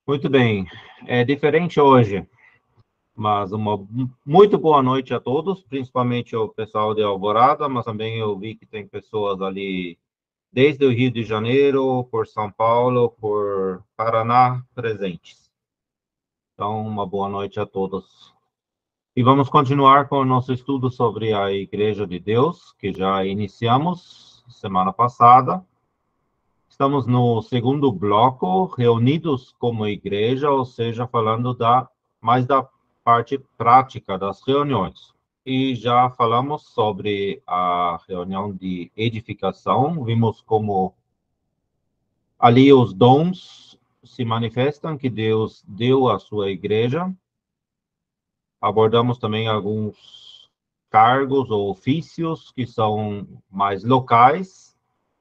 Muito bem, é diferente hoje, mas uma muito boa noite a todos, principalmente o pessoal de Alvorada, mas também eu vi que tem pessoas ali desde o Rio de Janeiro, por São Paulo, por Paraná presentes. Então, uma boa noite a todos. E vamos continuar com o nosso estudo sobre a Igreja de Deus, que já iniciamos semana passada. Estamos no segundo bloco, reunidos como igreja, ou seja, falando mais da parte prática das reuniões. E já falamos sobre a reunião de edificação, vimos como ali os dons se manifestam que Deus deu à sua igreja. Abordamos também alguns cargos ou ofícios que são mais locais,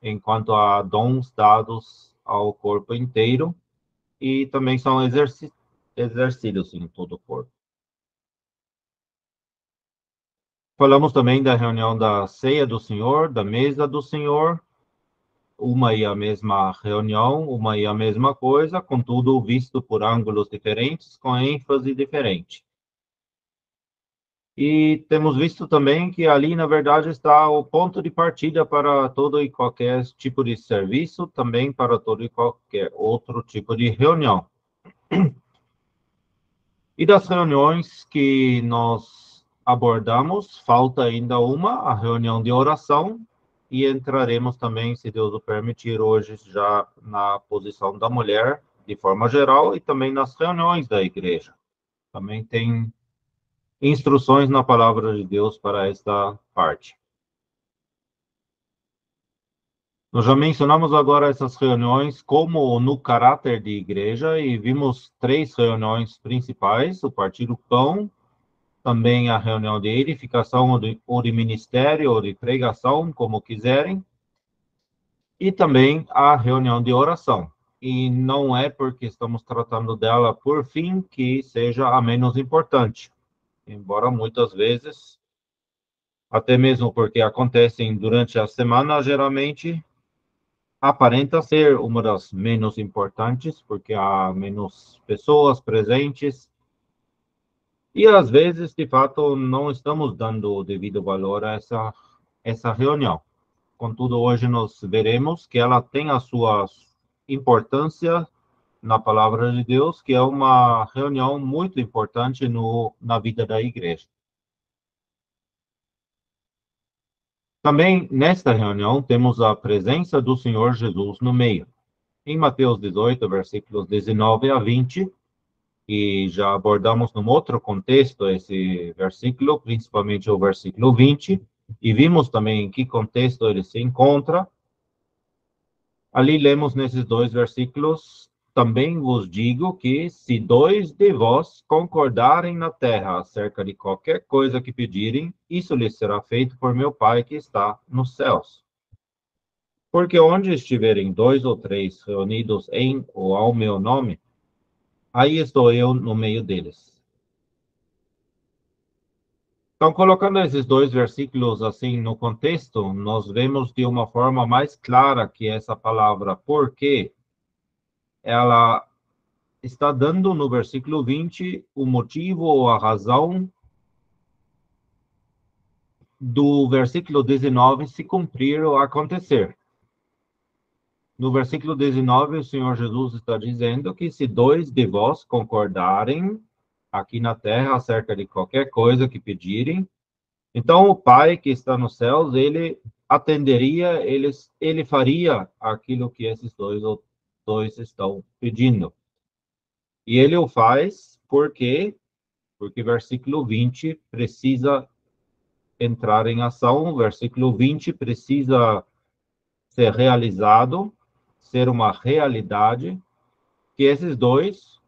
enquanto a dons dados ao corpo inteiro, e também são exercidos em todo o corpo. Falamos também da reunião da ceia do Senhor, da mesa do Senhor, uma e a mesma reunião, uma e a mesma coisa, contudo visto por ângulos diferentes, com ênfase diferente. E temos visto também que ali, na verdade, está o ponto de partida para todo e qualquer tipo de serviço, também para todo e qualquer outro tipo de reunião. E das reuniões que nós abordamos, falta ainda uma, a reunião de oração, e entraremos também, se Deus o permitir, hoje já na posição da mulher, de forma geral, e também nas reuniões da igreja. Também tem instruções na palavra de Deus para esta parte. Nós já mencionamos agora essas reuniões como no caráter de igreja e vimos três reuniões principais: o partir do pão, também a reunião de edificação ou de ministério ou de pregação, como quiserem, e também a reunião de oração. E não é porque estamos tratando dela por fim que seja a menos importante, embora muitas vezes, até mesmo porque acontecem durante a semana, geralmente aparenta ser uma das menos importantes, porque há menos pessoas presentes, e às vezes, de fato, não estamos dando o devido valor a essa reunião. Contudo, hoje nós veremos que ela tem a sua importância na palavra de Deus, que é uma reunião muito importante na vida da igreja. Também nesta reunião temos a presença do Senhor Jesus no meio. Em Mateus 18, versículos 19 a 20, e já abordamos num outro contexto esse versículo, principalmente o versículo 20, e vimos também em que contexto ele se encontra. Ali lemos nesses dois versículos: também vos digo que, se dois de vós concordarem na terra acerca de qualquer coisa que pedirem, isso lhes será feito por meu Pai que está nos céus. Porque onde estiverem dois ou três reunidos em ou ao meu nome, aí estou eu no meio deles. Então, colocando esses dois versículos assim no contexto, nós vemos de uma forma mais clara que essa palavra porque ela está dando no versículo 20 o motivo ou a razão do versículo 19 se cumprir ou acontecer. No versículo 19, o Senhor Jesus está dizendo que se dois de vós concordarem aqui na terra acerca de qualquer coisa que pedirem, então o Pai que está nos céus, ele atenderia, ele faria aquilo que esses dois estão pedindo. E ele o faz porque versículo 20 precisa entrar em ação, o versículo 20 precisa ser realizado, ser uma realidade, que esses dois,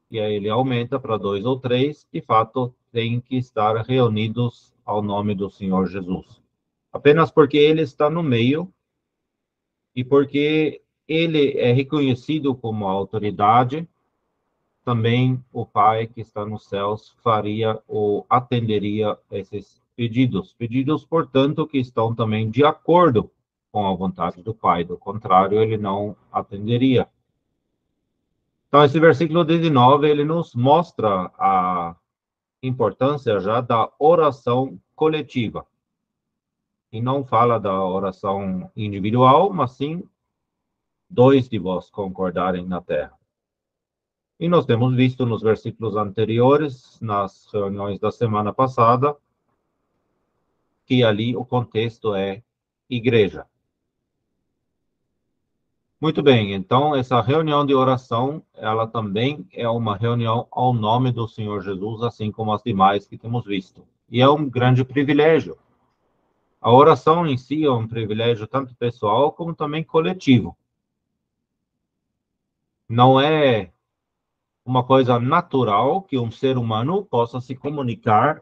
e aí ele aumenta para dois ou três, de fato, têm que estar reunidos ao nome do Senhor Jesus. Apenas porque ele está no meio e porque ele é reconhecido como autoridade, também o Pai que está nos céus faria ou atenderia esses pedidos. Pedidos, portanto, que estão também de acordo com a vontade do Pai. Do contrário, ele não atenderia. Então, esse versículo 19, ele nos mostra a importância já da oração coletiva. E não fala da oração individual, mas sim dois de vós concordarem na terra. E nós temos visto nos versículos anteriores, nas reuniões da semana passada, que ali o contexto é igreja. Muito bem, então essa reunião de oração, ela também é uma reunião ao nome do Senhor Jesus, assim como as demais que temos visto. E é um grande privilégio. A oração em si é um privilégio tanto pessoal como também coletivo. Não é uma coisa natural que um ser humano possa se comunicar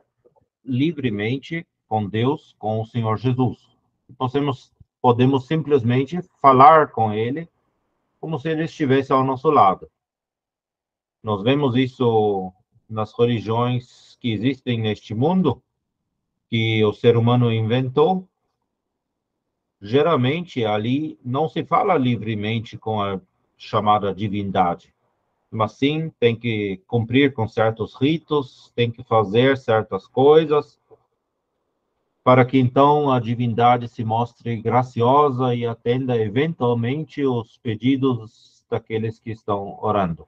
livremente com Deus, com o Senhor Jesus. Podemos simplesmente falar com Ele como se Ele estivesse ao nosso lado. Nós vemos isso nas religiões que existem neste mundo, que o ser humano inventou. Geralmente, ali não se fala livremente com a chamada divindade, mas sim tem que cumprir com certos ritos, tem que fazer certas coisas, para que então a divindade se mostre graciosa e atenda eventualmente os pedidos daqueles que estão orando.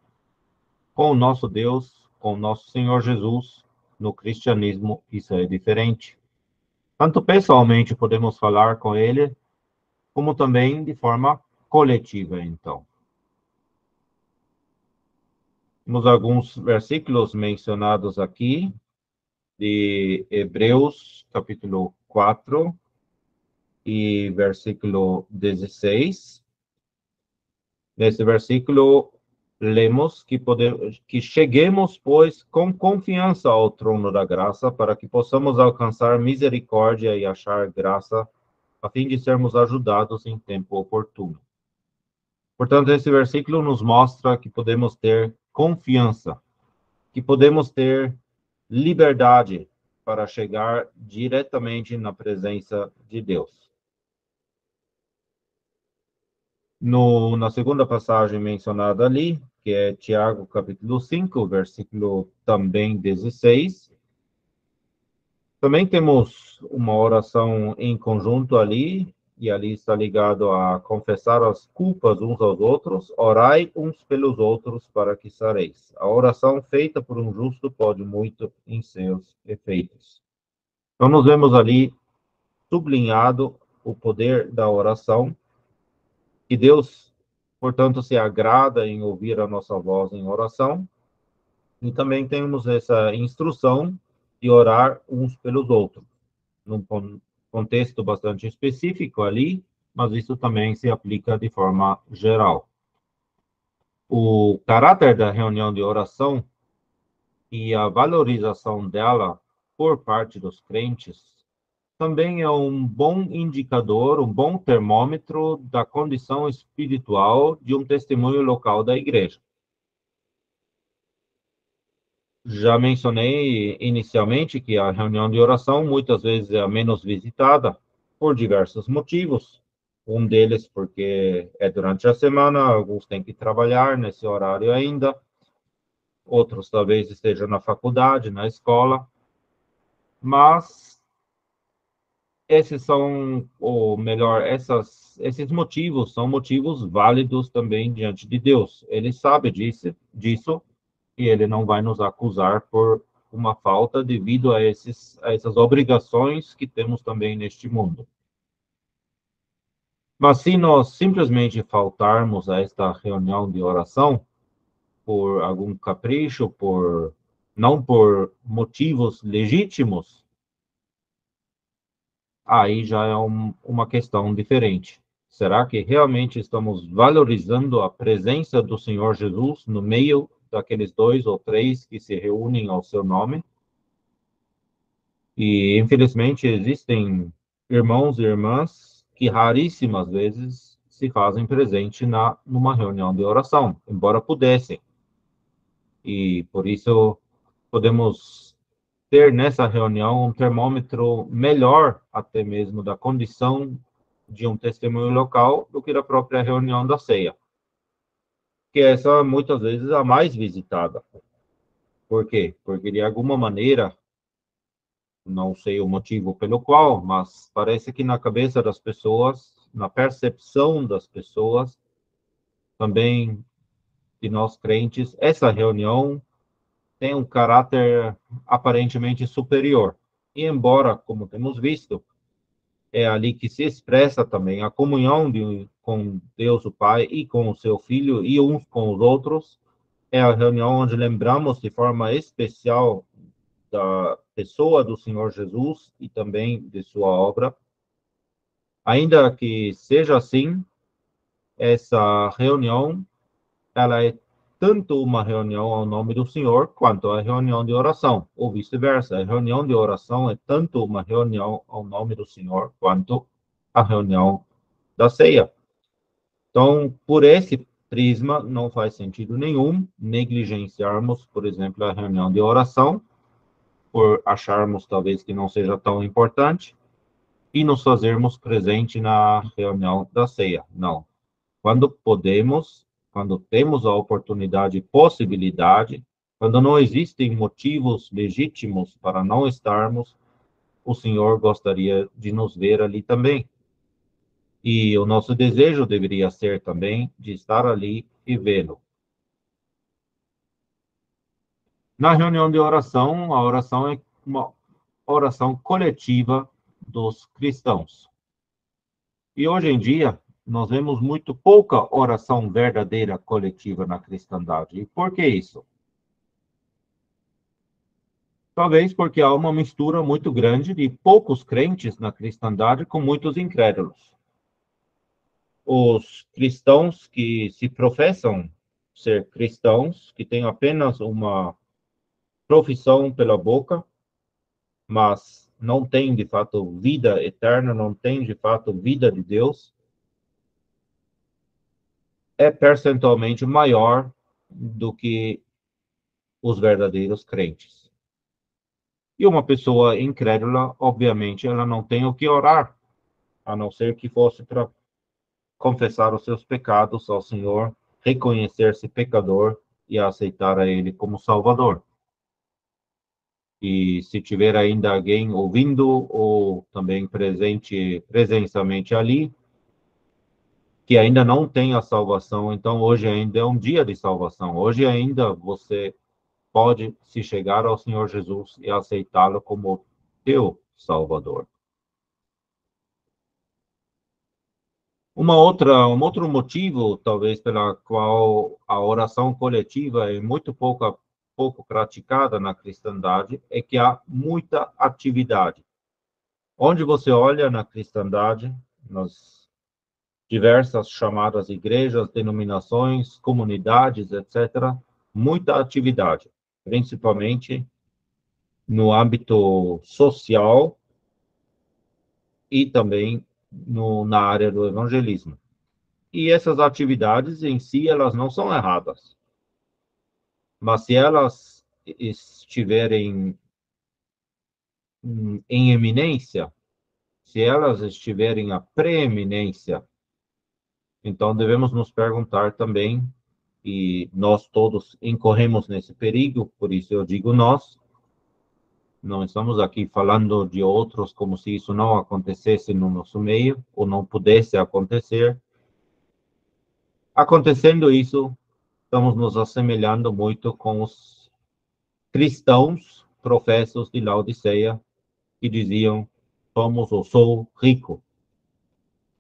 Com o nosso Deus, com o nosso Senhor Jesus, no cristianismo, isso é diferente. Tanto pessoalmente podemos falar com Ele, como também de forma coletiva, então. Temos alguns versículos mencionados aqui, de Hebreus, capítulo 4, e versículo 16. Nesse versículo, lemos que cheguemos, pois, com confiança ao trono da graça, para que possamos alcançar misericórdia e achar graça, a fim de sermos ajudados em tempo oportuno. Portanto, esse versículo nos mostra que podemos ter confiança, que podemos ter liberdade para chegar diretamente na presença de Deus. Na segunda passagem mencionada ali, que é Tiago, capítulo 5, versículo também 16, também temos uma oração em conjunto ali, e ali está ligado a confessar as culpas uns aos outros, orai uns pelos outros para que sareis. A oração feita por um justo pode muito em seus efeitos. Então, nós vemos ali sublinhado o poder da oração, e Deus, portanto, se agrada em ouvir a nossa voz em oração, e também temos essa instrução de orar uns pelos outros, num contexto bastante específico ali, mas isso também se aplica de forma geral. O caráter da reunião de oração e a valorização dela por parte dos crentes também é um bom indicador, um bom termômetro da condição espiritual de um testemunho local da igreja. Já mencionei inicialmente que a reunião de oração muitas vezes é a menos visitada por diversos motivos. Um deles porque é durante a semana, alguns têm que trabalhar nesse horário ainda, outros talvez estejam na faculdade, na escola, mas esses são, ou melhor, esses motivos são motivos válidos também diante de Deus. Ele sabe disso, e ele não vai nos acusar por uma falta devido a essas obrigações que temos também neste mundo. Mas se nós simplesmente faltarmos a esta reunião de oração por algum capricho, não por motivos legítimos, aí já é uma questão diferente. Será que realmente estamos valorizando a presença do Senhor Jesus no meio daqueles dois ou três que se reúnem ao seu nome? E, infelizmente, existem irmãos e irmãs que raríssimas vezes se fazem presente numa reunião de oração, embora pudessem. E, por isso, podemos ter nessa reunião um termômetro melhor, até mesmo, da condição de um testemunho local do que da própria reunião da ceia. que essa muitas vezes é a mais visitada. Por quê? Porque de alguma maneira, não sei o motivo pelo qual, mas parece que na cabeça das pessoas, na percepção das pessoas, também de nós crentes, essa reunião tem um caráter aparentemente superior. E embora, como temos visto, é ali que se expressa também a comunhão com Deus o Pai e com o seu Filho e uns com os outros, é a reunião onde lembramos de forma especial da pessoa do Senhor Jesus e também de sua obra. Ainda que seja assim, essa reunião, ela é tanto uma reunião ao nome do Senhor, quanto a reunião de oração, ou vice-versa. A reunião de oração é tanto uma reunião ao nome do Senhor, quanto a reunião da ceia. Então, por esse prisma, não faz sentido nenhum negligenciarmos, por exemplo, a reunião de oração, por acharmos talvez que não seja tão importante, e nos fazermos presente na reunião da ceia. Não. Quando podemos, quando temos a oportunidade e possibilidade, quando não existem motivos legítimos para não estarmos, o Senhor gostaria de nos ver ali também. E o nosso desejo deveria ser também de estar ali e vê-lo. Na reunião de oração, a oração é uma oração coletiva dos cristãos. E hoje em dia, nós vemos muito pouca oração verdadeira coletiva na cristandade. E por que isso? Talvez porque há uma mistura muito grande de poucos crentes na cristandade com muitos incrédulos. Os cristãos que se professam ser cristãos, que têm apenas uma profissão pela boca, mas não têm de fato vida eterna, não têm de fato vida de Deus, é percentualmente maior do que os verdadeiros crentes. E uma pessoa incrédula, obviamente, ela não tem o que orar, a não ser que fosse para confessar os seus pecados ao Senhor, reconhecer-se pecador e aceitar a Ele como Salvador. E se tiver ainda alguém ouvindo ou também presencialmente ali, que ainda não tem a salvação, então hoje ainda é um dia de salvação. Hoje ainda você pode se chegar ao Senhor Jesus e aceitá-lo como teu Salvador. Um outro motivo, talvez, pela qual a oração coletiva é muito pouco praticada na cristandade, é que há muita atividade. Onde você olha na cristandade, nas diversas chamadas igrejas, denominações, comunidades, etc., muita atividade, principalmente no âmbito social e também na área do evangelismo. E essas atividades em si, elas não são erradas. Mas se elas estiverem em eminência, se elas estiverem à preeminência, então devemos nos perguntar também, e nós todos incorremos nesse perigo, por isso eu digo nós, não estamos aqui falando de outros como se isso não acontecesse no nosso meio, ou não pudesse acontecer. Acontecendo isso, estamos nos assemelhando muito com os cristãos professos de Laodiceia, que diziam, somos ou sou rico.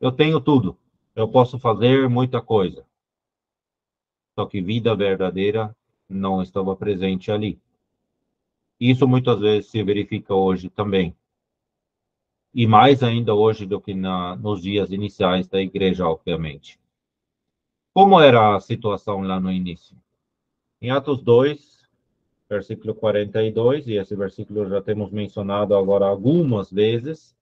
Eu tenho tudo, eu posso fazer muita coisa. Só que vida verdadeira não estava presente ali. Isso muitas vezes se verifica hoje também. E mais ainda hoje do que nos dias iniciais da igreja, obviamente. Como era a situação lá no início? Em Atos 2, versículo 42, e esse versículo já temos mencionado agora algumas vezes,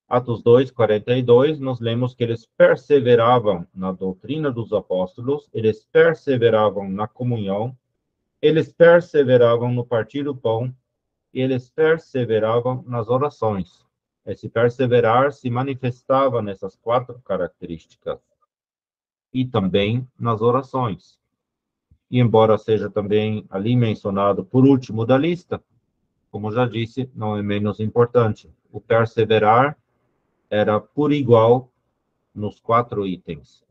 Atos 2, 42, nós lemos que eles perseveravam na doutrina dos apóstolos, eles perseveravam na comunhão, eles perseveravam no partir do pão, e eles perseveravam nas orações. Esse perseverar se manifestava nessas quatro características. E também nas orações. E embora seja também ali mencionado por último da lista, como já disse, não é menos importante. O perseverar era por igual nos 4 itens.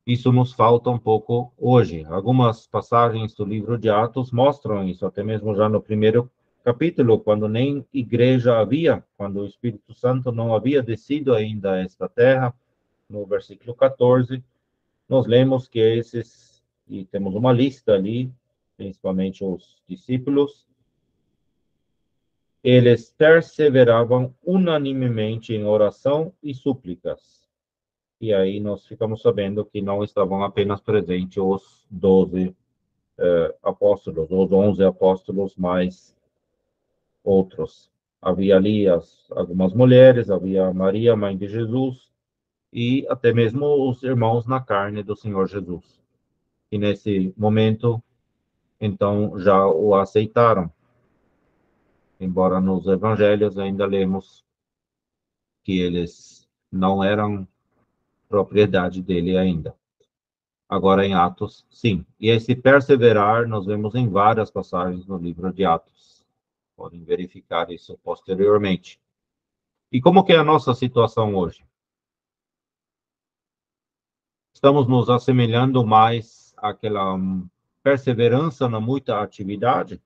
Isso nos falta um pouco hoje. Algumas passagens do livro de Atos mostram isso, até mesmo já no primeiro capítulo, quando nem igreja havia, quando o Espírito Santo não havia descido ainda a esta terra, no versículo 14, nós lemos que esses, e temos uma lista ali, principalmente os discípulos, eles perseveravam unanimemente em oração e súplicas. E aí nós ficamos sabendo que não estavam apenas presentes os 12 apóstolos, os 11 apóstolos, mais outros. Havia ali algumas mulheres, havia Maria, mãe de Jesus, e até mesmo os irmãos na carne do Senhor Jesus. E nesse momento, então, já o aceitaram. Embora nos evangelhos ainda lemos que eles não eram propriedade dele ainda. Agora em Atos, sim. E esse perseverar nós vemos em várias passagens no livro de Atos. Podem verificar isso posteriormente. E como que é a nossa situação hoje? Estamos nos assemelhando mais àquela perseverança na muita atividade?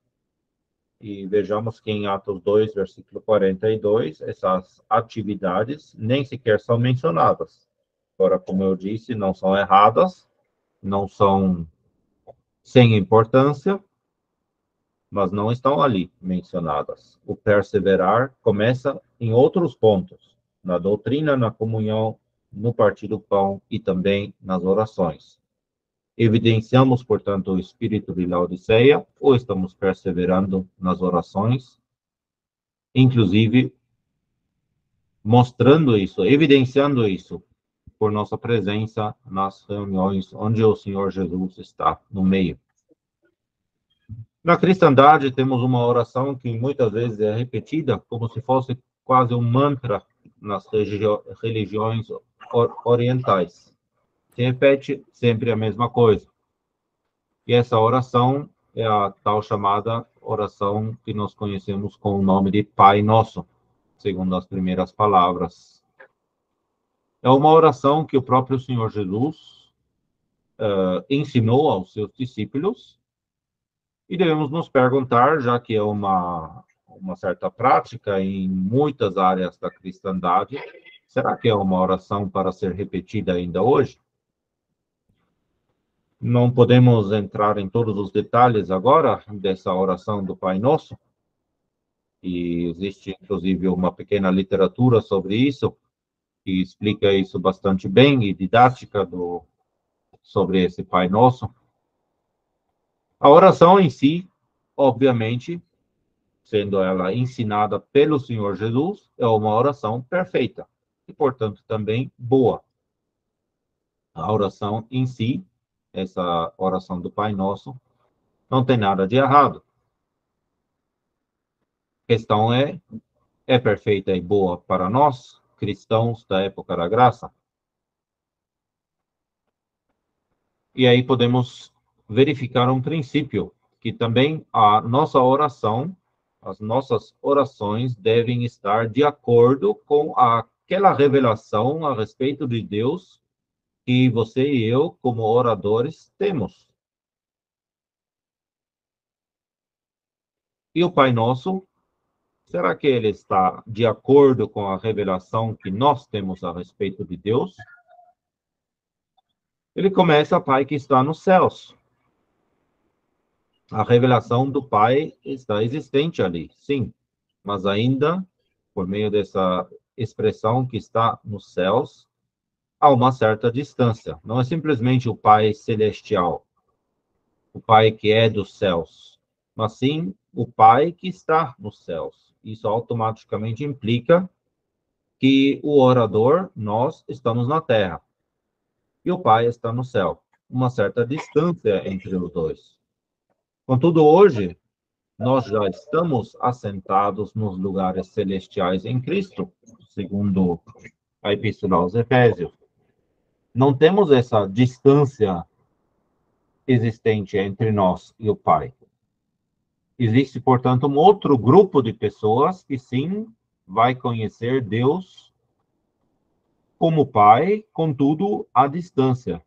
E vejamos que em Atos 2, versículo 42, essas atividades nem sequer são mencionadas. Agora, como eu disse, não são erradas, não são sem importância, mas não estão ali mencionadas. O perseverar começa em outros pontos, na doutrina, na comunhão, no partir do pão e também nas orações. Evidenciamos, portanto, o espírito de Laodiceia ou estamos perseverando nas orações, inclusive mostrando isso, evidenciando isso por nossa presença nas reuniões onde o Senhor Jesus está no meio. Na cristandade, temos uma oração que muitas vezes é repetida como se fosse quase um mantra nas religiões orientais. Se repete sempre a mesma coisa. E essa oração é a tal chamada oração que nós conhecemos com o nome de Pai Nosso, segundo as primeiras palavras. É uma oração que o próprio Senhor Jesus ensinou aos seus discípulos. E devemos nos perguntar, já que é uma certa prática em muitas áreas da cristandade, será que é uma oração para ser repetida ainda hoje? Não podemos entrar em todos os detalhes agora dessa oração do Pai Nosso, e existe inclusive uma pequena literatura sobre isso, que explica isso bastante bem, e didática sobre esse Pai Nosso. A oração em si, obviamente, sendo ela ensinada pelo Senhor Jesus, é uma oração perfeita e, portanto, também boa. A oração em si, essa oração do Pai Nosso, não tem nada de errado. A questão é perfeita e boa para nós, cristãos da época da graça? E aí podemos verificar um princípio, que também a nossa oração, as nossas orações devem estar de acordo com aquela revelação a respeito de Deus que você e eu, como oradores, temos. E o Pai Nosso, será que ele está de acordo com a revelação que nós temos a respeito de Deus? Ele começa, Pai que está nos céus. A revelação do Pai está existente ali, sim, mas ainda, por meio dessa expressão que está nos céus, há uma certa distância. Não é simplesmente o Pai celestial, o Pai que é dos céus, mas sim o Pai que está nos céus. Isso automaticamente implica que o orador, nós, estamos na terra, e o Pai está no céu. Uma certa distância entre os dois. Contudo, hoje, nós já estamos assentados nos lugares celestiais em Cristo, segundo a Epístola aos Efésios. Não temos essa distância existente entre nós e o Pai. Existe, portanto, um outro grupo de pessoas que sim vai conhecer Deus como Pai, contudo, à distância.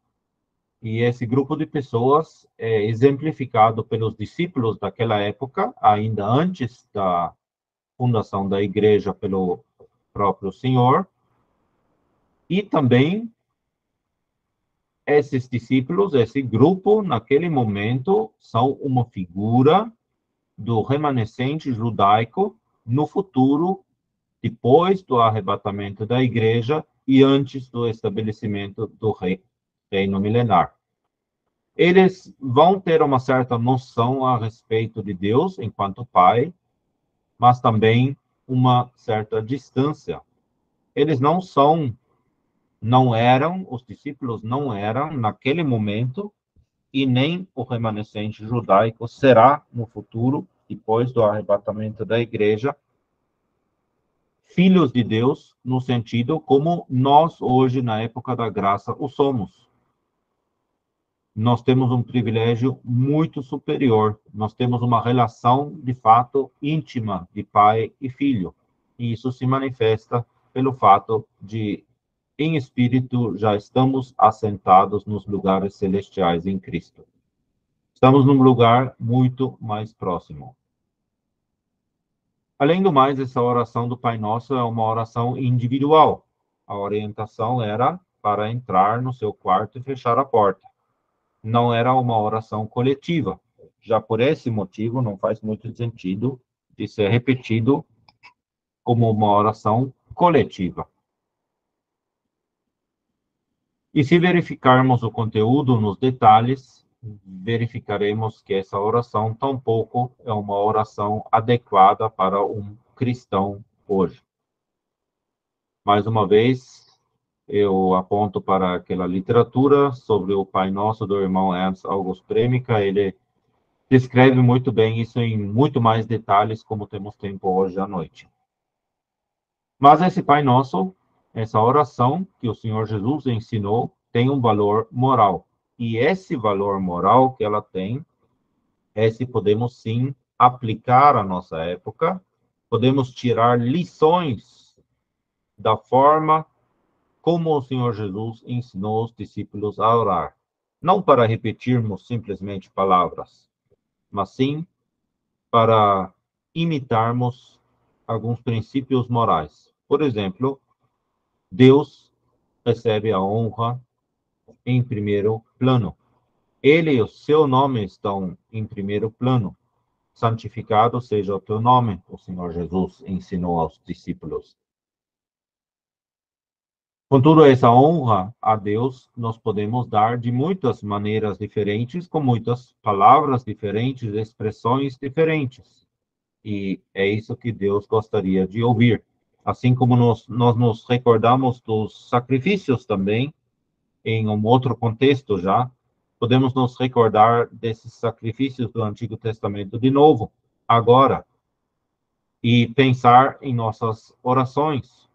E esse grupo de pessoas é exemplificado pelos discípulos daquela época, ainda antes da fundação da igreja pelo próprio Senhor, e também esses discípulos, esse grupo, naquele momento, são uma figura do remanescente judaico no futuro, depois do arrebatamento da igreja e antes do estabelecimento do reino milenar. Eles vão ter uma certa noção a respeito de Deus enquanto Pai, mas também uma certa distância. Eles não eram, os discípulos não eram, naquele momento, e nem o remanescente judaico será no futuro, depois do arrebatamento da igreja, filhos de Deus, no sentido como nós hoje, na época da graça, o somos. Nós temos um privilégio muito superior. Nós temos uma relação, de fato, íntima de pai e filho. E isso se manifesta pelo fato de, em espírito, já estamos assentados nos lugares celestiais em Cristo. Estamos num lugar muito mais próximo. Além do mais, essa oração do Pai Nosso é uma oração individual. A orientação era para entrar no seu quarto e fechar a porta. Não era uma oração coletiva. Já por esse motivo, não faz muito sentido de ser repetido como uma oração coletiva. E se verificarmos o conteúdo nos detalhes, verificaremos que essa oração tampouco é uma oração adequada para um cristão hoje. Mais uma vez, eu aponto para aquela literatura sobre o Pai Nosso do irmão Ernst August Premika. Ele descreve muito bem isso em muito mais detalhes, como temos tempo hoje à noite. Mas esse Pai Nosso, essa oração que o Senhor Jesus ensinou, tem um valor moral. E esse valor moral que ela tem, é se podemos sim aplicar à nossa época, podemos tirar lições da forma como o Senhor Jesus ensinou os discípulos a orar. Não para repetirmos simplesmente palavras, mas sim para imitarmos alguns princípios morais. Por exemplo, Deus recebe a honra em primeiro plano. Ele e o seu nome estão em primeiro plano. Santificado seja o teu nome, o Senhor Jesus ensinou aos discípulos. Com toda essa honra a Deus, nós podemos dar de muitas maneiras diferentes, com muitas palavras diferentes, expressões diferentes. E é isso que Deus gostaria de ouvir. Assim como nós nos recordamos dos sacrifícios também, em um outro contexto já, podemos nos recordar desses sacrifícios do Antigo Testamento de novo, agora, e pensar em nossas orações.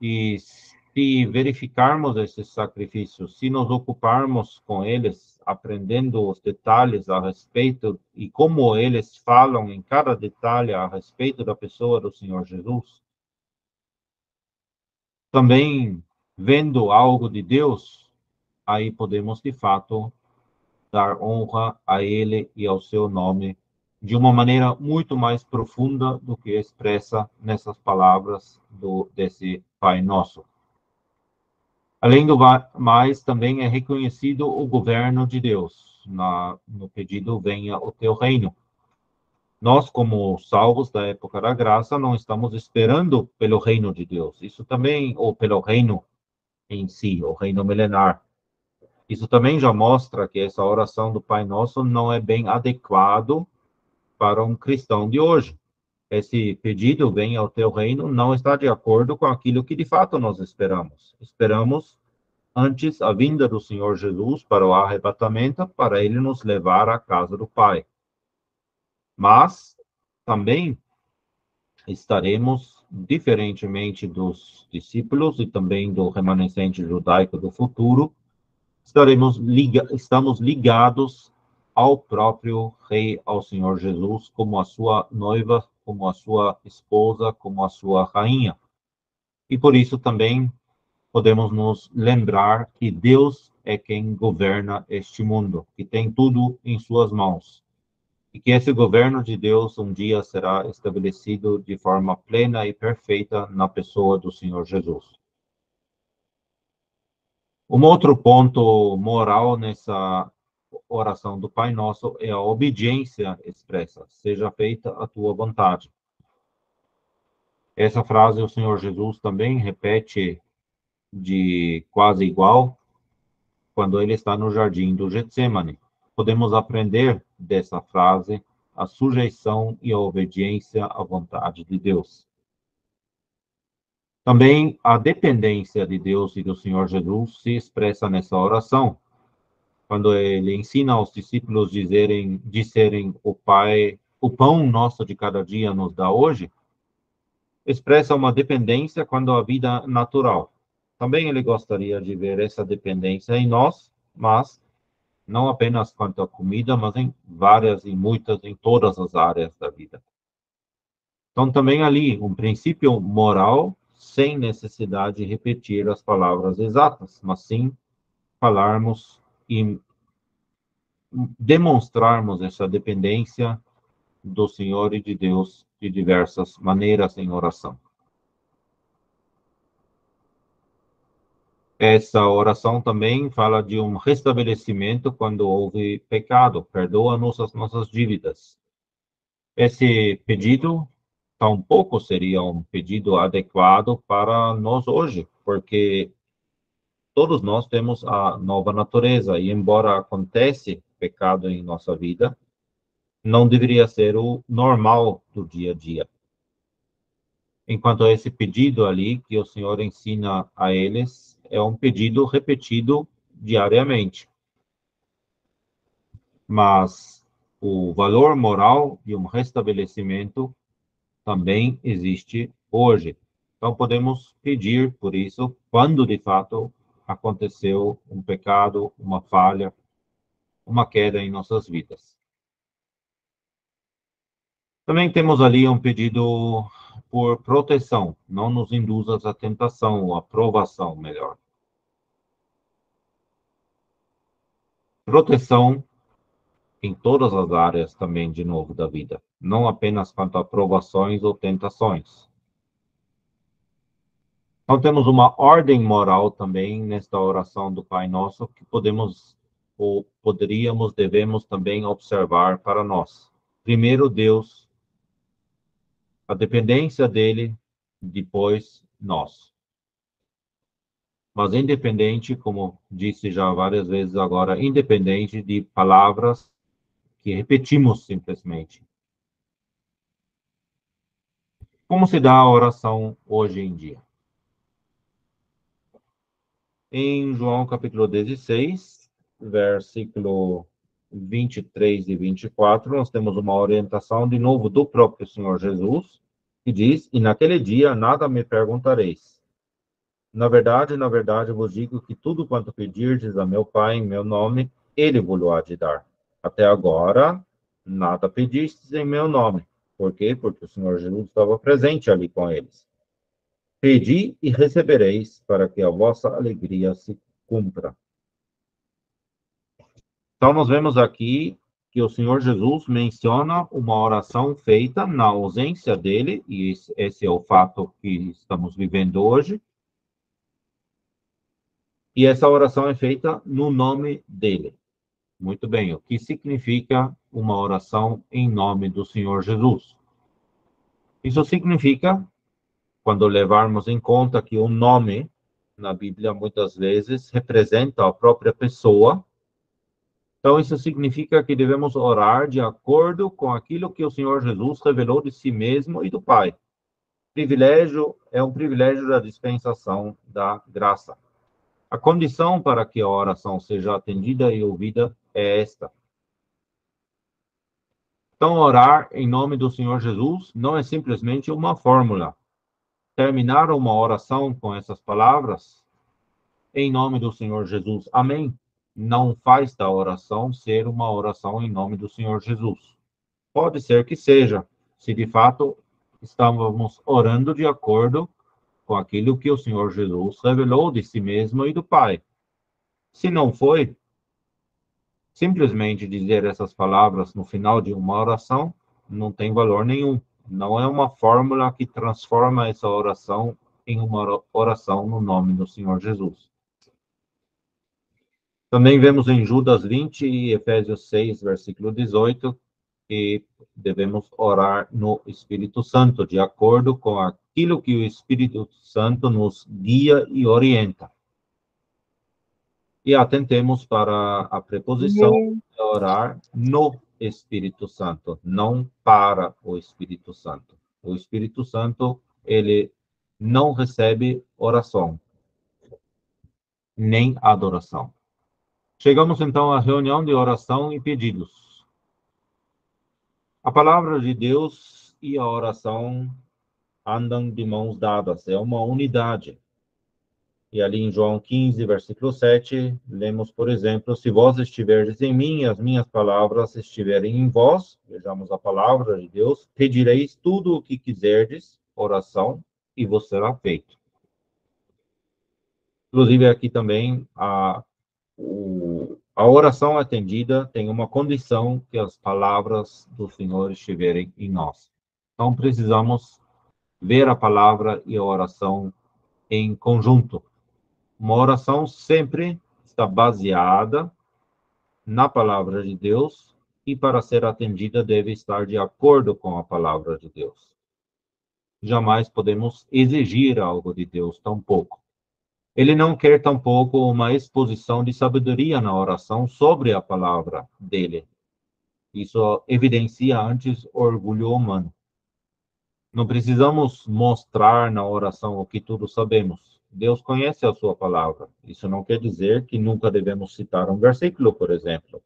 E se verificarmos esses sacrifícios, se nos ocuparmos com eles, aprendendo os detalhes a respeito e como eles falam em cada detalhe a respeito da pessoa do Senhor Jesus, também vendo algo de Deus, aí podemos de fato dar honra a Ele e ao seu nome de uma maneira muito mais profunda do que expressa nessas palavras desse Pai Nosso. Além do mais, também é reconhecido o governo de Deus. No pedido, venha o teu reino. Nós, como salvos da época da graça, não estamos esperando pelo reino de Deus. Isso também, ou pelo reino em si, o reino milenar. Isso também já mostra que essa oração do Pai Nosso não é bem adequado para um cristão de hoje. Esse pedido, venha ao teu reino, não está de acordo com aquilo que de fato nós esperamos. Esperamos antes a vinda do Senhor Jesus para o arrebatamento, para ele nos levar à casa do Pai. Mas também estaremos, diferentemente dos discípulos e também do remanescente judaico do futuro, estamos ligados ao próprio Rei, ao Senhor Jesus, como a sua noiva, como a sua esposa, como a sua rainha. E por isso também podemos nos lembrar que Deus é quem governa este mundo, que tem tudo em suas mãos. E que esse governo de Deus um dia será estabelecido de forma plena e perfeita na pessoa do Senhor Jesus. Um outro ponto moral nessa oração do Pai Nosso é a obediência expressa. Seja feita a tua vontade. Essa frase o Senhor Jesus também repete de quase igual quando ele está no jardim do Getsemane. Podemos aprender dessa frase a sujeição e a obediência à vontade de Deus. Também a dependência de Deus e do Senhor Jesus se expressa nessa oração, quando ele ensina aos discípulos disserem o Pai, o pão nosso de cada dia nos dá hoje, expressa uma dependência quando a vida natural. Também ele gostaria de ver essa dependência em nós, mas não apenas quanto à comida, mas em várias e muitas, em todas as áreas da vida. Então, também ali, um princípio moral, sem necessidade de repetir as palavras exatas, mas sim falarmos e demonstrarmos essa dependência do Senhor e de Deus de diversas maneiras em oração. Essa oração também fala de um restabelecimento quando houve pecado, perdoa-nos as nossas dívidas. Esse pedido tampouco seria um pedido adequado para nós hoje, porque todos nós temos a nova natureza e embora acontece pecado em nossa vida, não deveria ser o normal do dia a dia. Enquanto esse pedido ali que o Senhor ensina a eles é um pedido repetido diariamente. Mas o valor moral de um restabelecimento também existe hoje. Então, podemos pedir por isso quando, de fato, aconteceu um pecado, uma falha, uma queda em nossas vidas. Também temos ali um pedido por proteção, não nos induzas à tentação, ou à provação, melhor. Proteção em todas as áreas também, de novo, da vida, não apenas quanto a provações ou tentações. Então, temos uma ordem moral também nesta oração do Pai Nosso que podemos, ou poderíamos, devemos também observar para nós. Primeiro, Deus, a dependência dele, depois, nós. Mas independente, como disse já várias vezes agora, independente de palavras que repetimos simplesmente. Como se dá a oração hoje em dia? Em João capítulo 16, versículo 23 e 24, nós temos uma orientação de novo do próprio Senhor Jesus, que diz: "E naquele dia nada me perguntareis. Na verdade, vos digo que tudo quanto pedirdes a meu Pai em meu nome, ele vos há de dar. Até agora, nada pedistes em meu nome." Por quê? Porque o Senhor Jesus estava presente ali com eles. "Pedi e recebereis, para que a vossa alegria se cumpra." Então, nós vemos aqui que o Senhor Jesus menciona uma oração feita na ausência dele, e esse é o fato que estamos vivendo hoje. E essa oração é feita no nome dele. Muito bem, o que significa uma oração em nome do Senhor Jesus? Isso significa, quando levarmos em conta que o nome, na Bíblia, muitas vezes, representa a própria pessoa. Então, isso significa que devemos orar de acordo com aquilo que o Senhor Jesus revelou de si mesmo e do Pai. Privilégio é um privilégio da dispensação da graça. A condição para que a oração seja atendida e ouvida é esta. Então, orar em nome do Senhor Jesus não é simplesmente uma fórmula. Terminar uma oração com essas palavras, em nome do Senhor Jesus, amém, não faz da oração ser uma oração em nome do Senhor Jesus. Pode ser que seja, se de fato estávamos orando de acordo com aquilo que o Senhor Jesus revelou de si mesmo e do Pai. Se não foi, simplesmente dizer essas palavras no final de uma oração não tem valor nenhum. Não é uma fórmula que transforma essa oração em uma oração no nome do Senhor Jesus. Também vemos em Judas 20 e Efésios 6, versículo 18, que devemos orar no Espírito Santo, de acordo com aquilo que o Espírito Santo nos guia e orienta. E atentemos para a preposição de orar no Espírito Santo, não para o Espírito Santo. O Espírito Santo, ele não recebe oração, nem adoração. Chegamos então à reunião de oração e pedidos. A palavra de Deus e a oração andam de mãos dadas, é uma unidade. E ali em João 15, versículo 7, lemos, por exemplo, se vós estiverdes em mim, as minhas palavras estiverem em vós, vejamos a palavra de Deus, pedireis tudo o que quiserdes, oração, e vos será feito. Inclusive aqui também, a oração atendida tem uma condição que as palavras do Senhor estiverem em nós. Então, precisamos ver a palavra e a oração em conjunto. Uma oração sempre está baseada na palavra de Deus e, para ser atendida, deve estar de acordo com a palavra de Deus. Jamais podemos exigir algo de Deus, tampouco. Ele não quer tampouco uma exposição de sabedoria na oração sobre a palavra dele. Isso evidencia antes orgulho humano. Não precisamos mostrar na oração o que tudo sabemos. Deus conhece a sua palavra. Isso não quer dizer que nunca devemos citar um versículo, por exemplo.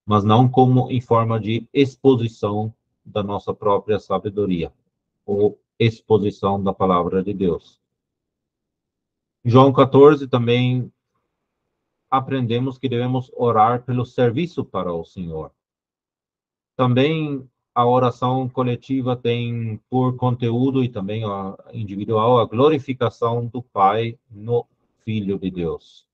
Mas não como em forma de exposição da nossa própria sabedoria, ou exposição da palavra de Deus. Em João 14 também aprendemos que devemos orar pelo serviço para o Senhor. Também a oração coletiva tem por conteúdo e também a individual a glorificação do Pai no Filho de Deus.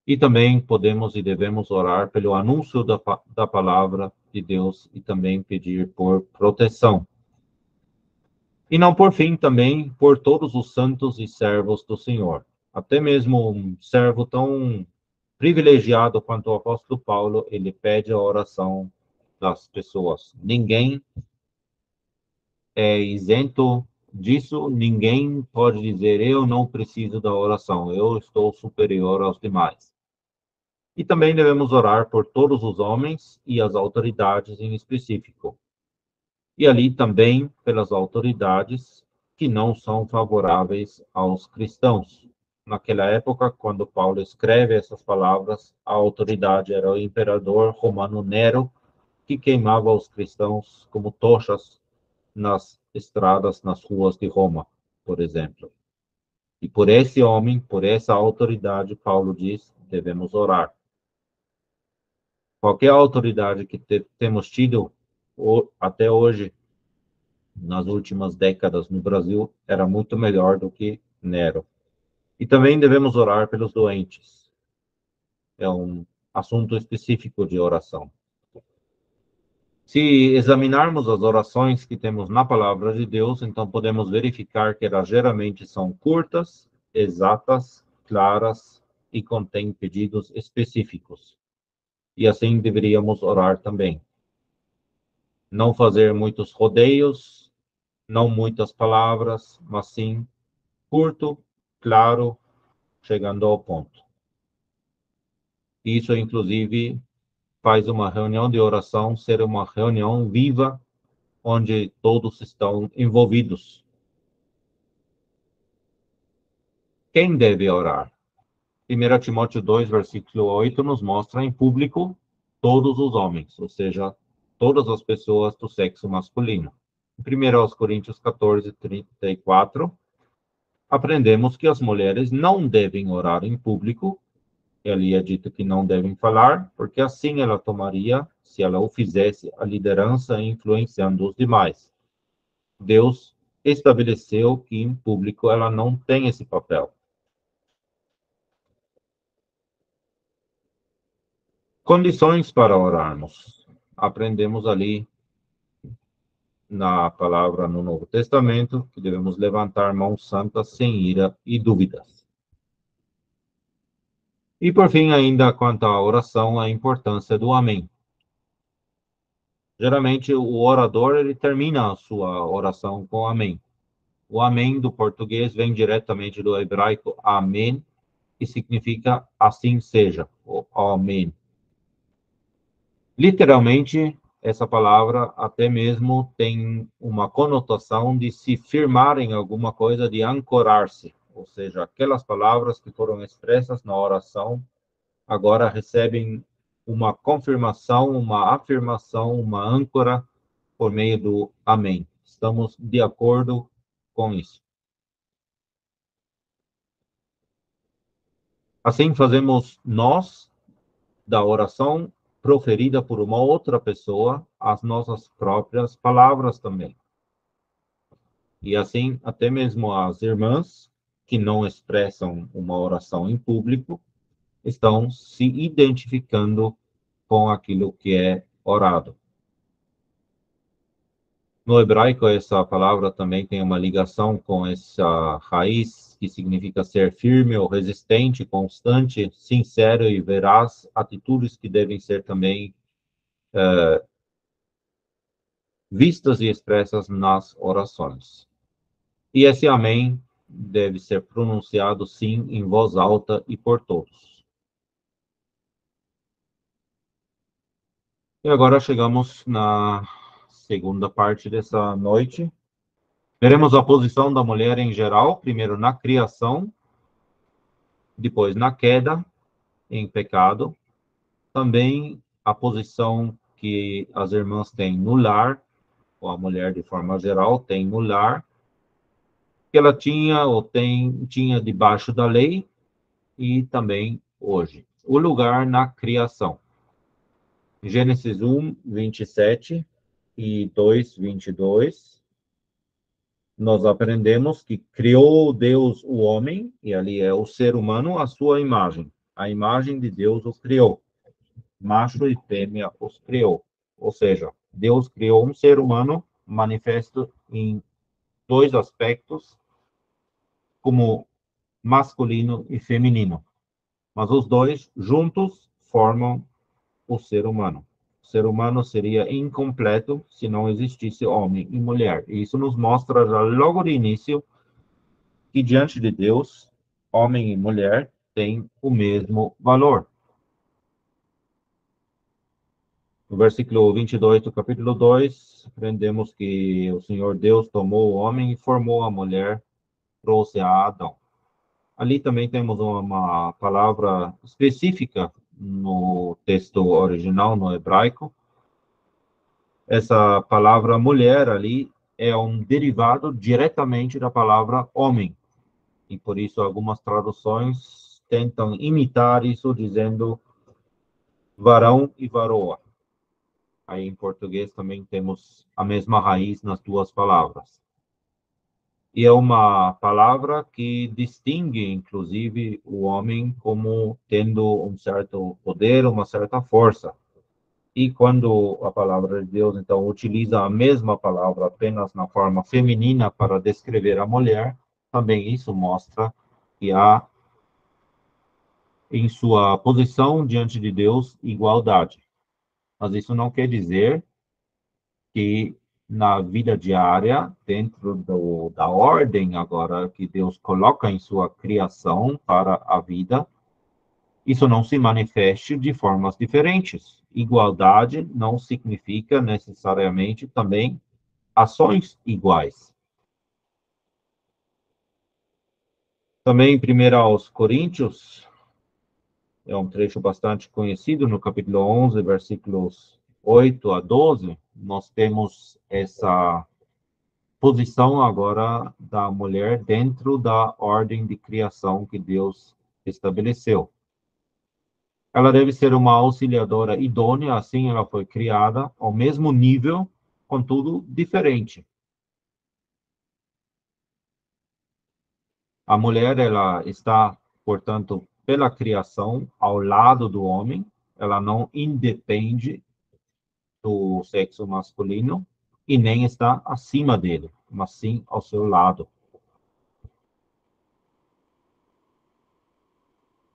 E também podemos e devemos orar pelo anúncio da palavra de Deus e também pedir por proteção. E não por fim também por todos os santos e servos do Senhor. Até mesmo um servo tão privilegiado quanto o apóstolo Paulo, ele pede a oração das pessoas. Ninguém é isento disso, ninguém pode dizer, eu não preciso da oração, eu estou superior aos demais. E também devemos orar por todos os homens e as autoridades em específico. E ali também pelas autoridades que não são favoráveis aos cristãos. Naquela época, quando Paulo escreve essas palavras, a autoridade era o imperador romano Nero, que queimava os cristãos como tochas nas estradas, nas ruas de Roma, por exemplo. E por esse homem, por essa autoridade, Paulo diz, devemos orar. Qualquer autoridade que temos tido até hoje, nas últimas décadas no Brasil, era muito melhor do que Nero. E também devemos orar pelos doentes. É um assunto específico de oração. Se examinarmos as orações que temos na palavra de Deus, então podemos verificar que elas geralmente são curtas, exatas, claras e contêm pedidos específicos. E assim deveríamos orar também. Não fazer muitos rodeios, não muitas palavras, mas sim curto, claro, chegando ao ponto. Isso, inclusive, faz uma reunião de oração ser uma reunião viva, onde todos estão envolvidos. Quem deve orar? 1 Timóteo 2, versículo 8, nos mostra em público todos os homens, ou seja, todas as pessoas do sexo masculino. 1 Coríntios 14, 34, aprendemos que as mulheres não devem orar em público. Ali é dito que não devem falar, porque assim ela tomaria, se ela o fizesse, a liderança influenciando os demais. Deus estabeleceu que em público ela não tem esse papel. Condições para orarmos. Aprendemos ali na palavra no Novo Testamento que devemos levantar mãos santas sem ira e dúvidas. E por fim, ainda quanto à oração, a importância do amém. Geralmente o orador ele termina a sua oração com amém. O amém do português vem diretamente do hebraico amém, que significa assim seja, ou amém. Literalmente, essa palavra até mesmo tem uma conotação de se firmar em alguma coisa, de ancorar-se. Ou seja, aquelas palavras que foram expressas na oração agora recebem uma confirmação, uma afirmação, uma âncora por meio do amém. Estamos de acordo com isso. Assim fazemos nós da oração proferida por uma outra pessoa as nossas próprias palavras também. E assim, até mesmo as irmãs que não expressam uma oração em público estão se identificando com aquilo que é orado. No hebraico, essa palavra também tem uma ligação com essa raiz que significa ser firme ou resistente, constante, sincero e veraz, atitudes que devem ser também vistas e expressas nas orações. E esse amém deve ser pronunciado, sim, em voz alta e por todos. E agora chegamos na segunda parte dessa noite. Veremos a posição da mulher em geral, primeiro na criação, depois na queda, em pecado, também a posição que as irmãs têm no lar, ou a mulher de forma geral tem no lar, que ela tinha ou tinha debaixo da lei e também hoje. O lugar na criação. Gênesis 1, 27 e 2, 22, nós aprendemos que criou Deus o homem, e ali é o ser humano, a sua imagem. A imagem de Deus o criou. Macho e fêmea os criou. Ou seja, Deus criou um ser humano manifesto em dois aspectos, como masculino e feminino. Mas os dois juntos formam o ser humano. O ser humano seria incompleto se não existisse homem e mulher. E isso nos mostra já logo de início que diante de Deus, homem e mulher têm o mesmo valor. No versículo 22 do capítulo 2, aprendemos que o Senhor Deus tomou o homem e formou a mulher, trouxe a Adão. Ali também temos uma palavra específica no texto original, no hebraico. Essa palavra mulher ali é um derivado diretamente da palavra homem. E por isso algumas traduções tentam imitar isso, dizendo varão e varoa. Aí em português também temos a mesma raiz nas duas palavras. E é uma palavra que distingue, inclusive, o homem como tendo um certo poder, uma certa força. E quando a palavra de Deus, então, utiliza a mesma palavra apenas na forma feminina para descrever a mulher, também isso mostra que há, em sua posição diante de Deus, igualdade. Mas isso não quer dizer que na vida diária, dentro da ordem agora que Deus coloca em sua criação para a vida, isso não se manifeste de formas diferentes. Igualdade não significa necessariamente também ações iguais. Também em 1 aos Coríntios, é um trecho bastante conhecido, no capítulo 11, versículos 8 a 12, nós temos essa posição agora da mulher dentro da ordem de criação que Deus estabeleceu. Ela deve ser uma auxiliadora idônea, assim ela foi criada, ao mesmo nível, contudo diferente. A mulher, ela está, portanto, pela criação, ao lado do homem, ela não independe do sexo masculino e nem está acima dele, mas sim ao seu lado.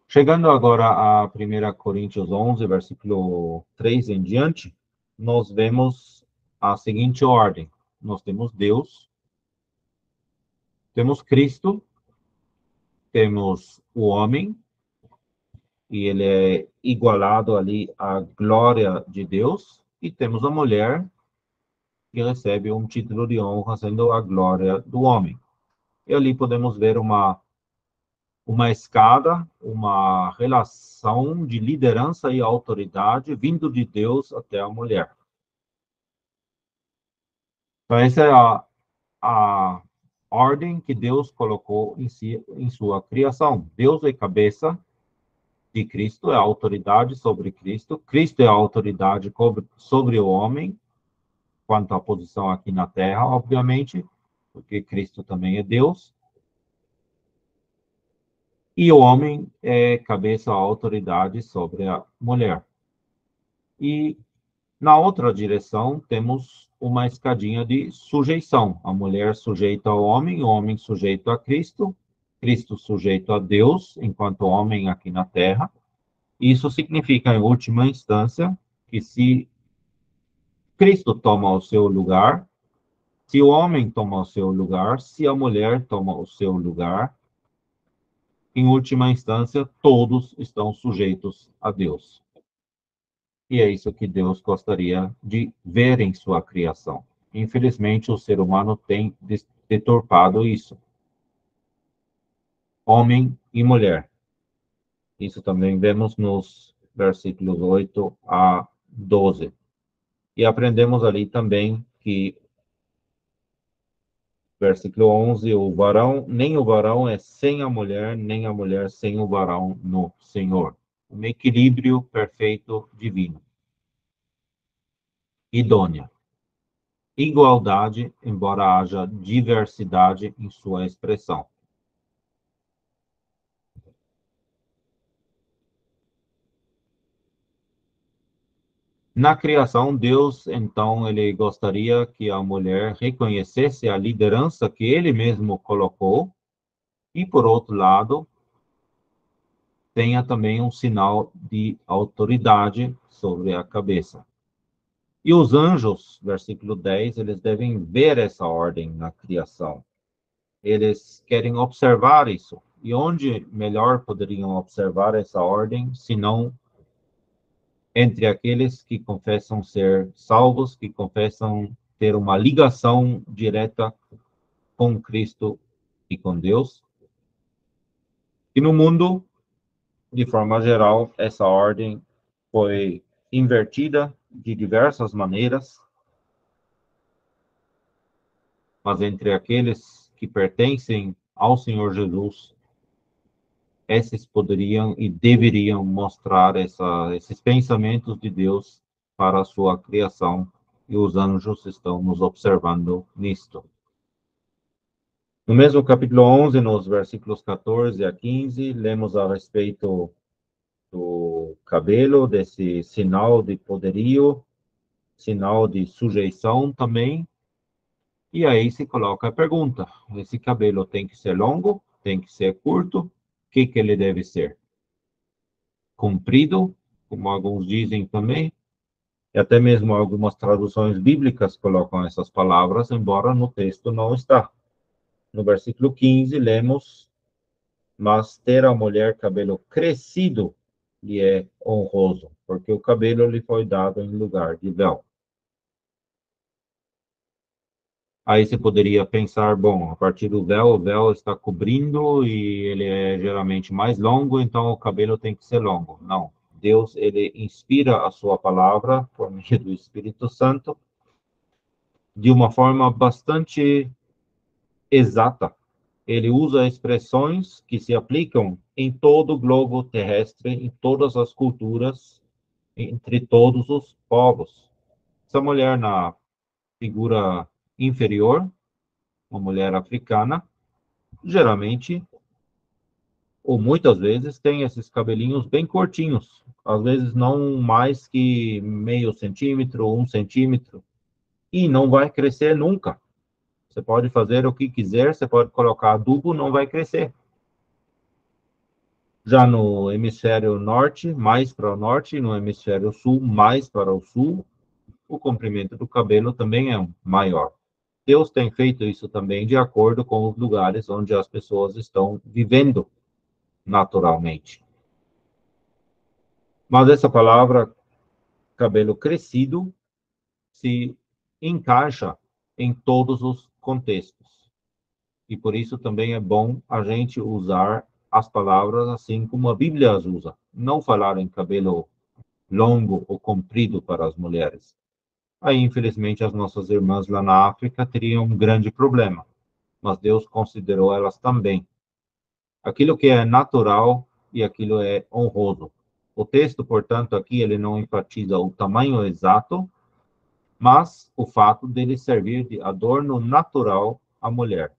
Chegando agora a 1 Coríntios 11, versículo 3 em diante, nós vemos a seguinte ordem. Nós temos Deus, temos Cristo, temos o homem, e ele é igualado ali à glória de Deus, e temos a mulher, que recebe um título de honra, sendo a glória do homem. E ali podemos ver uma escada, uma relação de liderança e autoridade vindo de Deus até a mulher. Então, essa é a ordem que Deus colocou em sua criação. Deus é cabeça de Cristo, é a autoridade sobre Cristo. Cristo é a autoridade sobre o homem, quanto à posição aqui na Terra, obviamente, porque Cristo também é Deus. E o homem é cabeça, a autoridade sobre a mulher. E na outra direção, temos uma escadinha de sujeição. A mulher sujeita ao homem, o homem sujeito a Cristo, Cristo sujeito a Deus, enquanto homem aqui na Terra. Isso significa, em última instância, que se Cristo toma o seu lugar, se o homem toma o seu lugar, se a mulher toma o seu lugar, em última instância, todos estão sujeitos a Deus. E é isso que Deus gostaria de ver em sua criação. Infelizmente, o ser humano tem deturpado isso. Homem e mulher. Isso também vemos nos versículos 8 a 12. E aprendemos ali também que, versículo 11, nem o varão é sem a mulher, nem a mulher sem o varão no Senhor. Um equilíbrio perfeito divino. Idônea. Igualdade, embora haja diversidade em sua expressão. Na criação, Deus, então, ele gostaria que a mulher reconhecesse a liderança que ele mesmo colocou e, por outro lado, tenha também um sinal de autoridade sobre a cabeça. E os anjos, versículo 10, eles devem ver essa ordem na criação. Eles querem observar isso. E onde melhor poderiam observar essa ordem, se não entre aqueles que confessam ser salvos, que confessam ter uma ligação direta com Cristo e com Deus. E no mundo, de forma geral, essa ordem foi invertida de diversas maneiras, mas entre aqueles que pertencem ao Senhor Jesus, esses poderiam e deveriam mostrar esses pensamentos de Deus para a sua criação, e os anjos estão nos observando nisto. No mesmo capítulo 11, nos versículos 14 a 15, lemos a respeito do cabelo, desse sinal de poderio, sinal de sujeição também. E aí se coloca a pergunta: esse cabelo tem que ser longo? Tem que ser curto? O que ele deve ser? Comprido, como alguns dizem também, e até mesmo algumas traduções bíblicas colocam essas palavras, embora no texto não está. No versículo 15, lemos: mas ter a mulher cabelo crescido lhe é honroso, porque o cabelo lhe foi dado em lugar de véu. Aí você poderia pensar, bom, a partir do véu, o véu está cobrindo e ele é geralmente mais longo, então o cabelo tem que ser longo. Não. Deus, ele inspira a sua palavra por meio do Espírito Santo de uma forma bastante exata. Ele usa expressões que se aplicam em todo o globo terrestre, em todas as culturas, entre todos os povos. Essa mulher na figura inferior, uma mulher africana, geralmente, ou muitas vezes, tem esses cabelinhos bem curtinhos, às vezes não mais que meio centímetro, 1 centímetro, e não vai crescer nunca. Você pode fazer o que quiser, você pode colocar adubo, não vai crescer. Já no hemisfério norte, mais para o norte, no hemisfério sul, mais para o sul, o comprimento do cabelo também é maior. Deus tem feito isso também de acordo com os lugares onde as pessoas estão vivendo naturalmente. Mas essa palavra, cabelo crescido, se encaixa em todos os contextos. E por isso também é bom a gente usar as palavras assim como a Bíblia as usa. Não falar em cabelo longo ou comprido para as mulheres. Aí, infelizmente, as nossas irmãs lá na África teriam um grande problema. Mas Deus considerou elas também. Aquilo que é natural e aquilo é honroso. O texto, portanto, aqui ele não enfatiza o tamanho exato, mas o fato dele servir de adorno natural à mulher.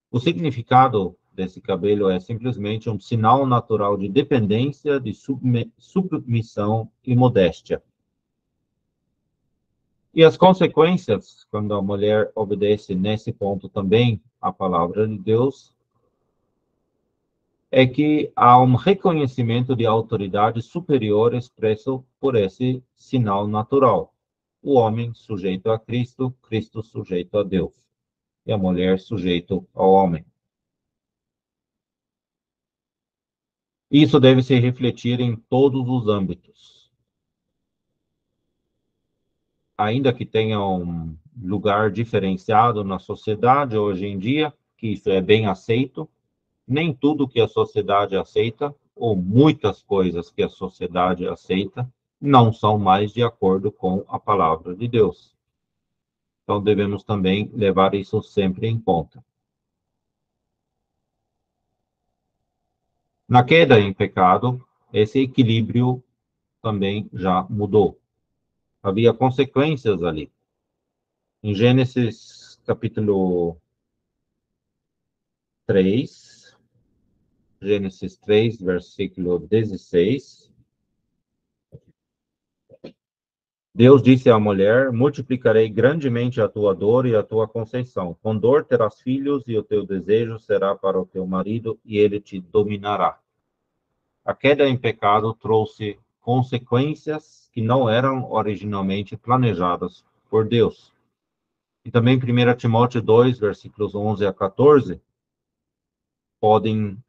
O significado desse cabelo é simplesmente um sinal natural de dependência, de submissão e modéstia. E as consequências, quando a mulher obedece nesse ponto também à palavra de Deus, é que há um reconhecimento de autoridade superior expresso por esse sinal natural. O homem sujeito a Cristo, Cristo sujeito a Deus, e a mulher sujeito ao homem. Isso deve se refletir em todos os âmbitos. Ainda que tenha um lugar diferenciado na sociedade hoje em dia, que isso é bem aceito, nem tudo que a sociedade aceita, ou muitas coisas que a sociedade aceita, não são mais de acordo com a palavra de Deus. Então, devemos também levar isso sempre em conta. Na queda em pecado, esse equilíbrio também já mudou. Havia consequências ali. Em Gênesis capítulo 3, Gênesis 3, versículo 16, Deus disse à mulher: multiplicarei grandemente a tua dor e a tua conceição. Com dor terás filhos, e o teu desejo será para o teu marido, e ele te dominará. A queda em pecado trouxe consequências que não eram originalmente planejadas por Deus. E também 1 Timóteo 2, versículos 11 a 14, podem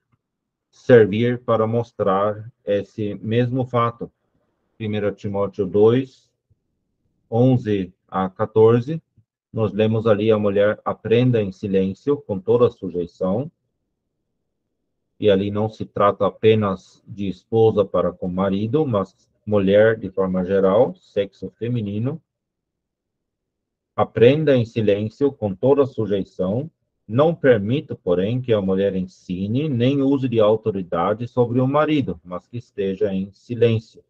servir para mostrar esse mesmo fato. 1 Timóteo 2, 11 a 14, nós lemos ali a mulher aprenda em silêncio, com toda a sujeição, e ali não se trata apenas de esposa para com marido, mas mulher de forma geral, sexo feminino. Aprenda em silêncio, com toda a sujeição. Não permita, porém, que a mulher ensine, nem use de autoridade sobre o marido, mas que esteja em silêncio.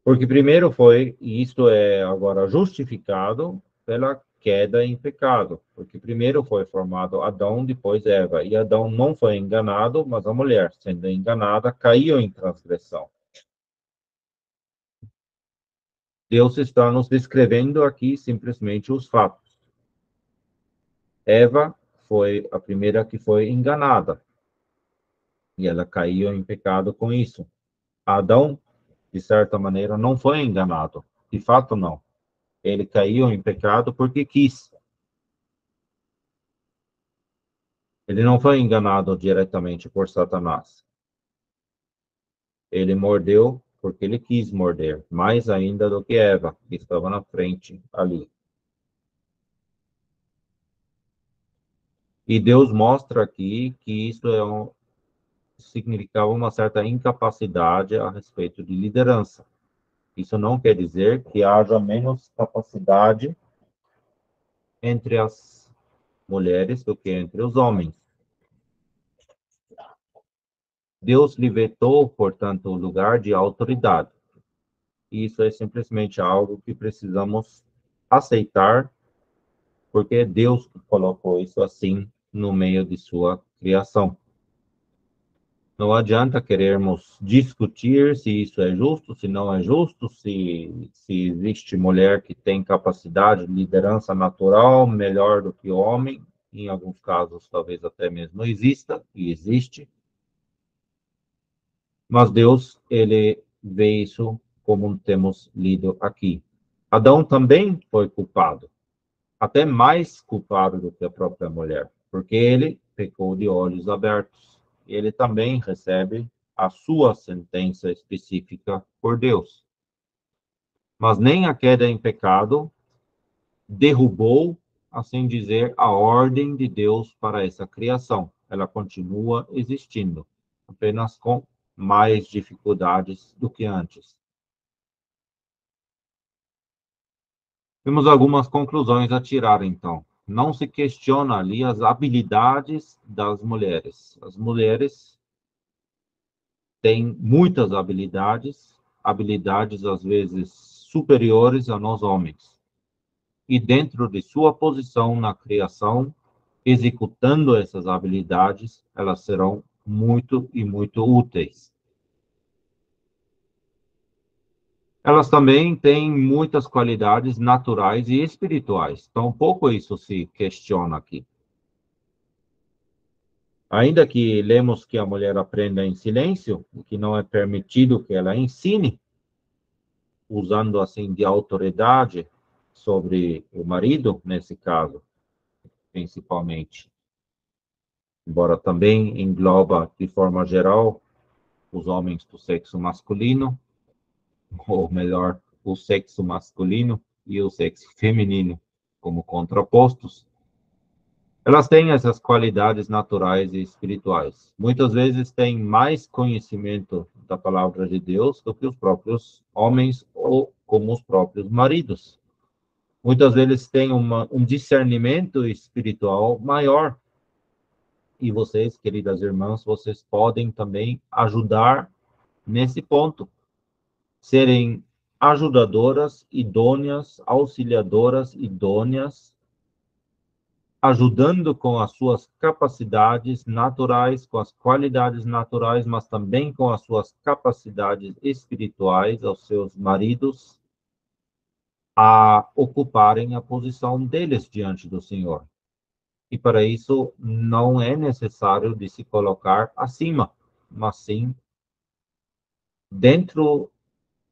Porque primeiro foi, e isto é agora justificado, pela queda em pecado. Porque primeiro foi formado Adão, depois Eva. E Adão não foi enganado, mas a mulher, sendo enganada, caiu em transgressão. Deus está nos descrevendo aqui simplesmente os fatos. Eva foi a primeira que foi enganada. E ela caiu em pecado com isso. Adão, de certa maneira, não foi enganado. De fato, não. Ele caiu em pecado porque quis. Ele não foi enganado diretamente por Satanás. Ele mordeu porque ele quis morder, mais ainda do que Eva, que estava na frente ali. E Deus mostra aqui que isso significava uma certa incapacidade a respeito de liderança. Isso não quer dizer que haja menos capacidade entre as mulheres do que entre os homens. Deus lhe vetou, portanto, o lugar de autoridade. Isso é simplesmente algo que precisamos aceitar, porque Deus colocou isso assim no meio de sua criação. Não adianta querermos discutir se isso é justo, se não é justo, se existe mulher que tem capacidade de liderança natural melhor do que o homem. Em alguns casos, talvez até mesmo exista, e existe. Mas Deus, ele vê isso como temos lido aqui. Adão também foi culpado, até mais culpado do que a própria mulher, porque ele pecou de olhos abertos. Ele também recebe a sua sentença específica por Deus. Mas nem a queda em pecado derrubou, assim dizer, a ordem de Deus para essa criação. Ela continua existindo, apenas com mais dificuldades do que antes. Temos algumas conclusões a tirar, então. Não se questiona ali as habilidades das mulheres. As mulheres têm muitas habilidades, habilidades às vezes superiores a nós homens. E dentro de sua posição na criação, executando essas habilidades, elas serão muito e muito úteis. Elas também têm muitas qualidades naturais e espirituais. Então, um pouco isso se questiona aqui. Ainda que lemos que a mulher aprenda em silêncio, que não é permitido que ela ensine, usando assim de autoridade sobre o marido, nesse caso, principalmente. Embora também engloba, de forma geral, os homens do sexo masculino, ou melhor, o sexo masculino e o sexo feminino como contrapostos. Elas têm essas qualidades naturais e espirituais. Muitas vezes têm mais conhecimento da palavra de Deus do que os próprios homens ou como os próprios maridos. Muitas vezes têm um discernimento espiritual maior. E vocês, queridas irmãs, vocês podem também ajudar nesse ponto. Serem ajudadoras idôneas, auxiliadoras idôneas, ajudando com as suas capacidades naturais, com as qualidades naturais, mas também com as suas capacidades espirituais aos seus maridos a ocuparem a posição deles diante do Senhor. E para isso não é necessário de se colocar acima, mas sim dentro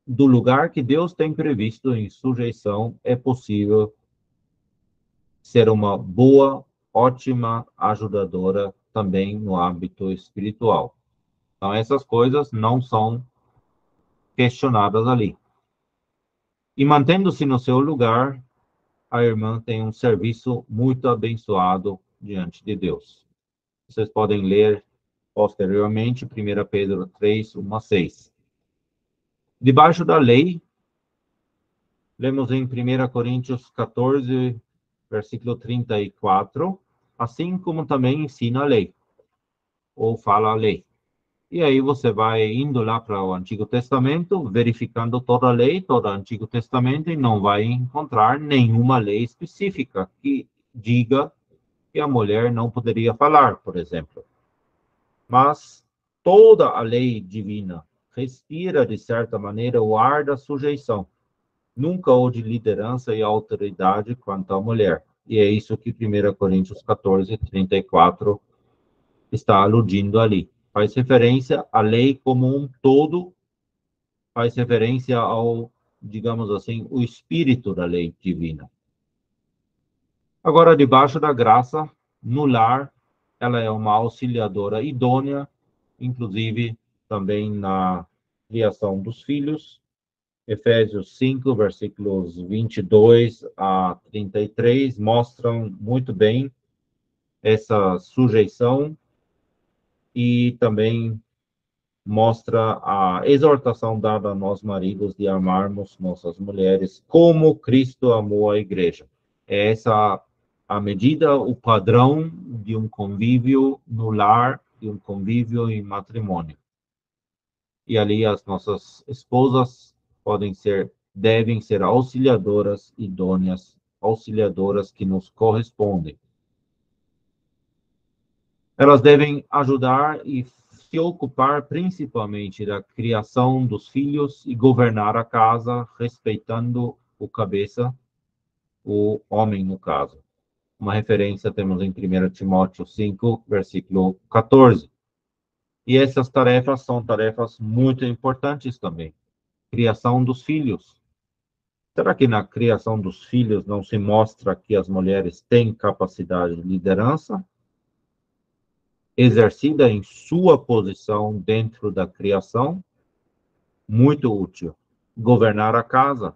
do lugar que Deus tem previsto em sujeição, é possível ser uma boa, ótima ajudadora também no âmbito espiritual. Então, essas coisas não são questionadas ali. E mantendo-se no seu lugar, a irmã tem um serviço muito abençoado diante de Deus. Vocês podem ler posteriormente 1 Pedro 3, 1 a 6. Debaixo da lei, lemos em 1 Coríntios 14, versículo 34, assim como também ensina a lei, ou fala a lei. E aí você vai indo lá para o Antigo Testamento, verificando toda a lei, todo o Antigo Testamento, e não vai encontrar nenhuma lei específica que diga que a mulher não poderia falar, por exemplo. Mas toda a lei divina respira, de certa maneira, o ar da sujeição. Nunca houve liderança e autoridade quanto à mulher. E é isso que 1 Coríntios 14, 34 está aludindo ali. Faz referência à lei como um todo, faz referência ao, digamos assim, o espírito da lei divina. Agora, debaixo da graça, no lar, ela é uma auxiliadora idônea, inclusive também na criação dos filhos. Efésios 5, versículos 22 a 33, mostram muito bem essa sujeição e também mostra a exortação dada a nós maridos de amarmos nossas mulheres como Cristo amou a igreja. É essa a medida, o padrão de um convívio no lar, de um convívio em matrimônio. E ali as nossas esposas devem ser auxiliadoras idôneas, auxiliadoras que nos correspondem. Elas devem ajudar e se ocupar principalmente da criação dos filhos e governar a casa, respeitando o cabeça, o homem, no caso. Uma referência temos em 1 Timóteo 5, versículo 14. E essas tarefas são tarefas muito importantes também. Criação dos filhos. Será que na criação dos filhos não se mostra que as mulheres têm capacidade de liderança? Exercida em sua posição dentro da criação? Muito útil. Governar a casa.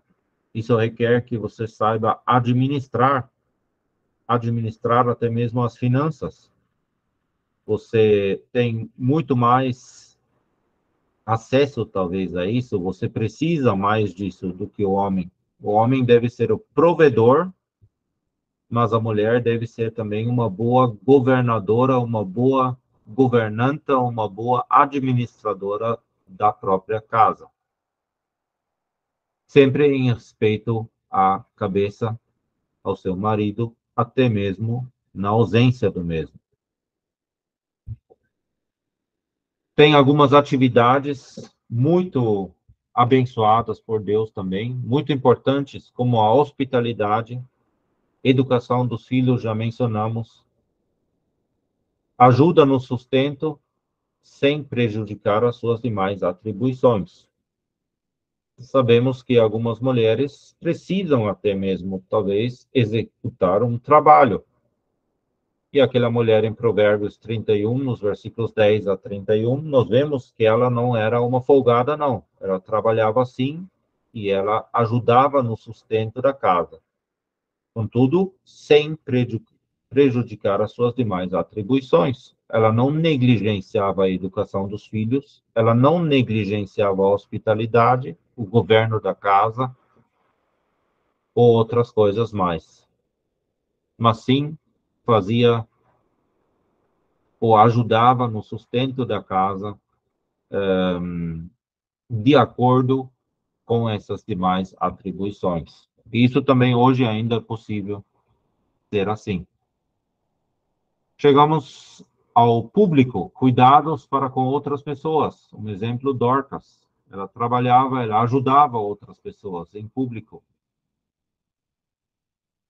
Isso requer que você saiba administrar até mesmo as finanças. Você tem muito mais acesso, talvez, a isso, você precisa mais disso do que o homem. O homem deve ser o provedor, mas a mulher deve ser também uma boa governadora, uma boa governanta, uma boa administradora da própria casa. Sempre em respeito à cabeça, ao seu marido, até mesmo na ausência do mesmo. Tem algumas atividades muito abençoadas por Deus também, muito importantes, como a hospitalidade, educação dos filhos, já mencionamos, ajuda no sustento, sem prejudicar as suas demais atribuições. Sabemos que algumas mulheres precisam até mesmo, talvez, executar um trabalho. E aquela mulher em Provérbios 31, nos versículos 10 a 31, nós vemos que ela não era uma folgada, não. Ela trabalhava sim e ela ajudava no sustento da casa. Contudo, sem prejudicar as suas demais atribuições. Ela não negligenciava a educação dos filhos, ela não negligenciava a hospitalidade, o governo da casa ou outras coisas mais. Mas sim fazia ou ajudava no sustento da casa de acordo com essas demais atribuições. Isso também hoje ainda é possível ser assim. Chegamos ao público, cuidados para com outras pessoas. Um exemplo, Dorcas. Ela trabalhava, ela ajudava outras pessoas em público.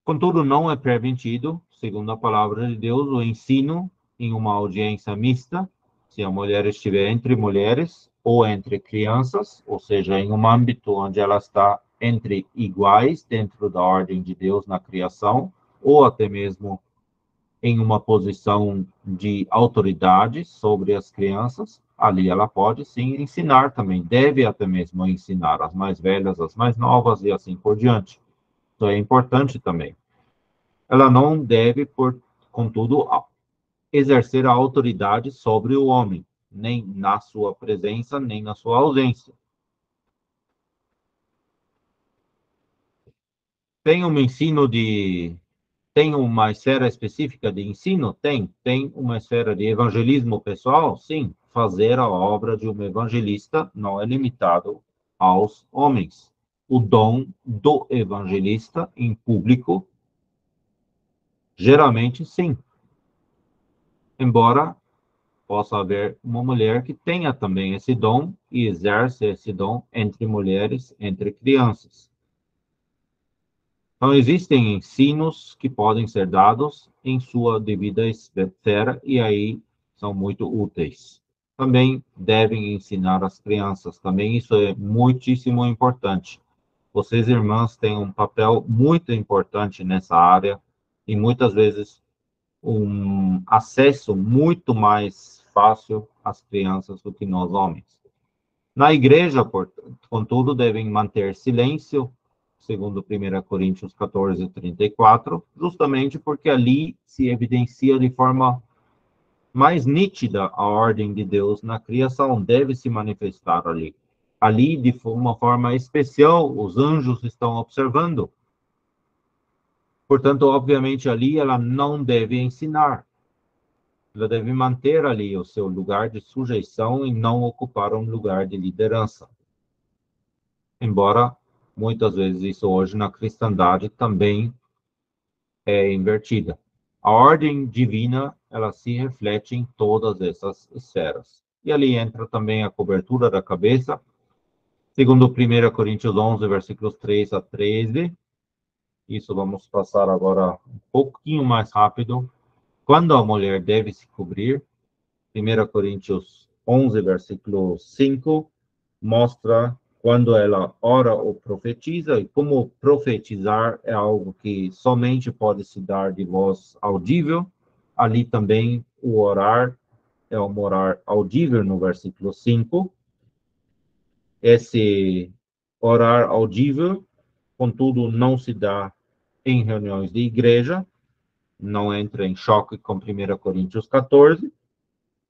Contudo, não é permitido, segundo a palavra de Deus, o ensino em uma audiência mista, se a mulher estiver entre mulheres ou entre crianças, ou seja, em um âmbito onde ela está entre iguais dentro da ordem de Deus na criação, ou até mesmo em uma posição de autoridade sobre as crianças, ali ela pode sim ensinar também, deve até mesmo ensinar as mais velhas, as mais novas e assim por diante. Isso é importante também. Ela não deve, contudo, exercer a autoridade sobre o homem, nem na sua presença, nem na sua ausência. Tem um ensino Tem uma esfera específica de ensino? Tem uma esfera de evangelismo pessoal? Sim. Fazer a obra de um evangelista não é limitado aos homens. O dom do evangelista em público, geralmente sim. Embora possa haver uma mulher que tenha também esse dom e exerce esse dom entre mulheres, entre crianças. Então, existem ensinos que podem ser dados em sua devida esfera e aí são muito úteis. Também devem ensinar as crianças, também isso é muitíssimo importante. Vocês, irmãs, têm um papel muito importante nessa área e muitas vezes um acesso muito mais fácil às crianças do que nós homens. Na igreja, contudo, devem manter silêncio, segundo 1 Coríntios 14, 34, justamente porque ali se evidencia de forma mais nítida a ordem de Deus na criação deve se manifestar ali. Ali, de uma forma especial, os anjos estão observando. Portanto, obviamente, ali ela não deve ensinar. Ela deve manter ali o seu lugar de sujeição e não ocupar um lugar de liderança. Embora, muitas vezes, isso hoje na cristandade também é invertida. A ordem divina, ela se reflete em todas essas esferas. E ali entra também a cobertura da cabeça, segundo 1 Coríntios 11, versículos 3 a 13. Isso vamos passar agora um pouquinho mais rápido. Quando a mulher deve se cobrir, 1 Coríntios 11, versículo 5, mostra quando ela ora ou profetiza, e como profetizar é algo que somente pode se dar de voz audível, ali também o orar é um orar audível no versículo 5. Esse orar audível, contudo, não se dá em reuniões de igreja, não entra em choque com 1 Coríntios 14,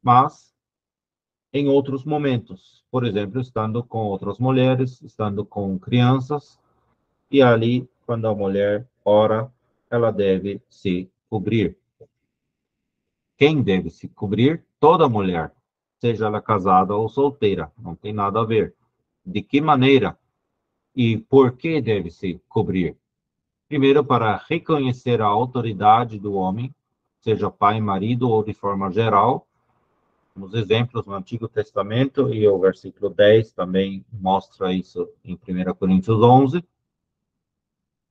mas em outros momentos, por exemplo, estando com outras mulheres, estando com crianças, e ali, quando a mulher ora, ela deve se cobrir. Quem deve se cobrir? Toda mulher, seja ela casada ou solteira, não tem nada a ver. De que maneira e por que deve se cobrir? Primeiro, para reconhecer a autoridade do homem, seja pai, marido ou de forma geral. Os exemplos no Antigo Testamento, e o versículo 10 também mostra isso em 1 Coríntios 11.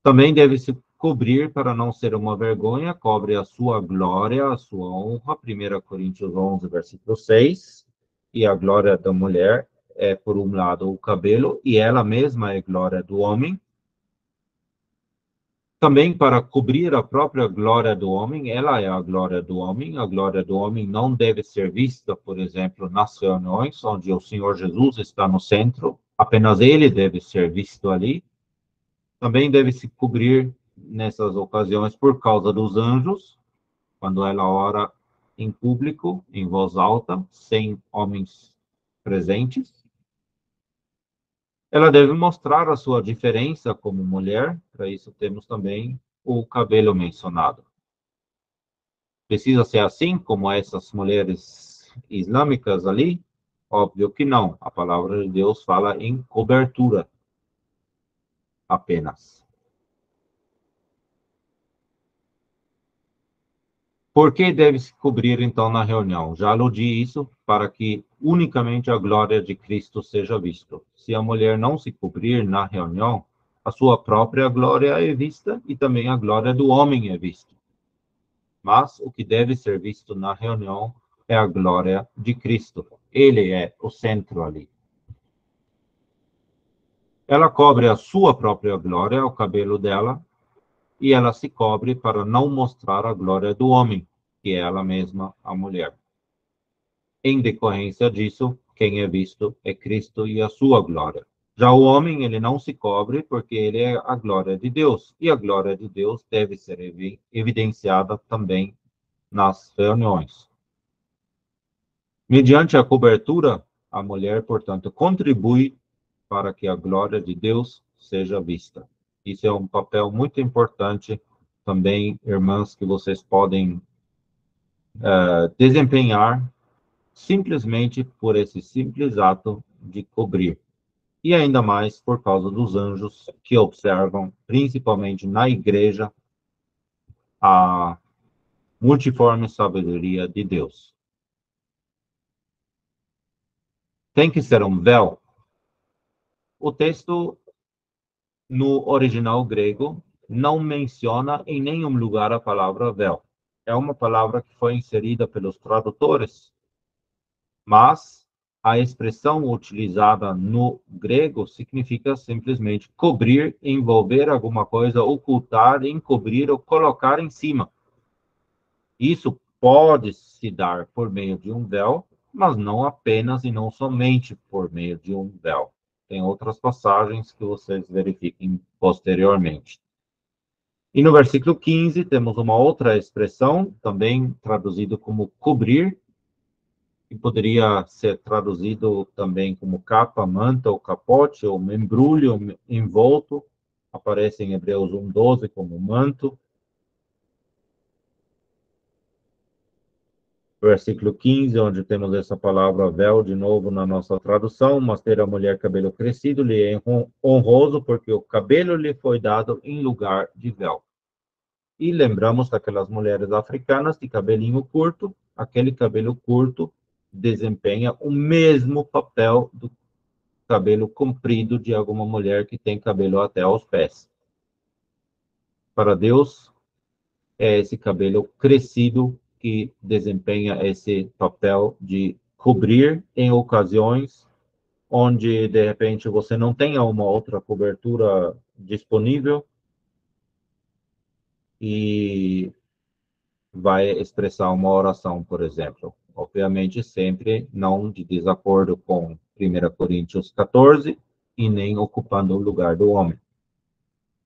Também deve se cobrir para não ser uma vergonha, cobre a sua glória, a sua honra, 1 Coríntios 11, versículo 6. E a glória da mulher é, por um lado, o cabelo, e ela mesma é glória do homem. Também para cobrir a própria glória do homem, ela é a glória do homem. A glória do homem não deve ser vista, por exemplo, nas reuniões, onde o Senhor Jesus está no centro. Apenas ele deve ser visto ali. Também deve se cobrir nessas ocasiões por causa dos anjos, quando ela ora em público, em voz alta, sem homens presentes. Ela deve mostrar a sua diferença como mulher, para isso temos também o cabelo mencionado. Precisa ser assim como essas mulheres islâmicas ali? Óbvio que não. A palavra de Deus fala em cobertura apenas. Por que deve se cobrir, então, na reunião? Já aludi isso para que unicamente a glória de Cristo seja vista. Se a mulher não se cobrir na reunião, a sua própria glória é vista e também a glória do homem é vista. Mas o que deve ser visto na reunião é a glória de Cristo. Ele é o centro ali. Ela cobre a sua própria glória, o cabelo dela, e ela se cobre para não mostrar a glória do homem, que é ela mesma, a mulher. Em decorrência disso, quem é visto é Cristo e a sua glória. Já o homem, ele não se cobre porque ele é a glória de Deus, e a glória de Deus deve ser evidenciada também nas reuniões. Mediante a cobertura, a mulher, portanto, contribui para que a glória de Deus seja vista. Isso é um papel muito importante também, irmãs, que vocês podem desempenhar simplesmente por esse simples ato de cobrir. E ainda mais por causa dos anjos que observam, principalmente na igreja, a multiforme sabedoria de Deus. Tem que ser um véu? O texto, no original grego, não menciona em nenhum lugar a palavra véu. É uma palavra que foi inserida pelos tradutores, mas a expressão utilizada no grego significa simplesmente cobrir, envolver alguma coisa, ocultar, encobrir ou colocar em cima. Isso pode se dar por meio de um véu, mas não apenas e não somente por meio de um véu. Tem outras passagens que vocês verifiquem posteriormente. E no versículo 15, temos uma outra expressão, também traduzido como cobrir, que poderia ser traduzido também como capa, manta ou capote, ou membrulho envolto, aparece em Hebreus 1:12 como manto. Versículo 15, onde temos essa palavra véu de novo na nossa tradução, mas ter a mulher cabelo crescido lhe é honroso, porque o cabelo lhe foi dado em lugar de véu. E lembramos daquelas mulheres africanas de cabelinho curto, aquele cabelo curto desempenha o mesmo papel do cabelo comprido de alguma mulher que tem cabelo até aos pés. Para Deus, é esse cabelo crescido que desempenha esse papel de cobrir em ocasiões onde, de repente, você não tenha uma outra cobertura disponível e vai expressar uma oração, por exemplo. Obviamente, sempre não de desacordo com 1 Coríntios 14 e nem ocupando o lugar do homem,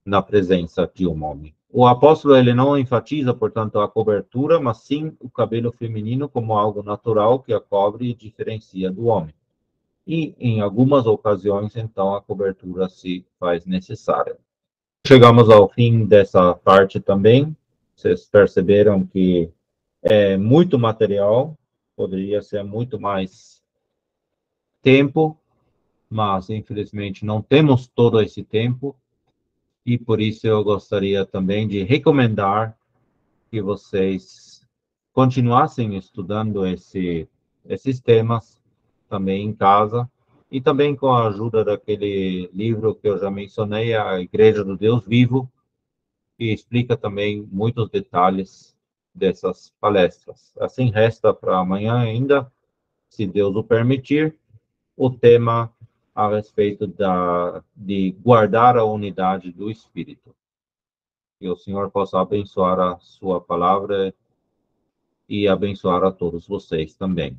na presença de um homem. O apóstolo ele não enfatiza, portanto, a cobertura, mas sim o cabelo feminino como algo natural que a cobre e diferencia do homem. E, em algumas ocasiões, então, a cobertura se faz necessária. Chegamos ao fim dessa parte também. Vocês perceberam que é muito material, poderia ser muito mais tempo, mas, infelizmente, não temos todo esse tempo. E por isso eu gostaria também de recomendar que vocês continuassem estudando esses temas também em casa e também com a ajuda daquele livro que eu já mencionei, A Igreja do Deus Vivo, que explica também muitos detalhes dessas palestras. Assim, resta para amanhã ainda, se Deus o permitir, o tema a respeito de guardar a unidade do Espírito. Que o Senhor possa abençoar a sua palavra e abençoar a todos vocês também.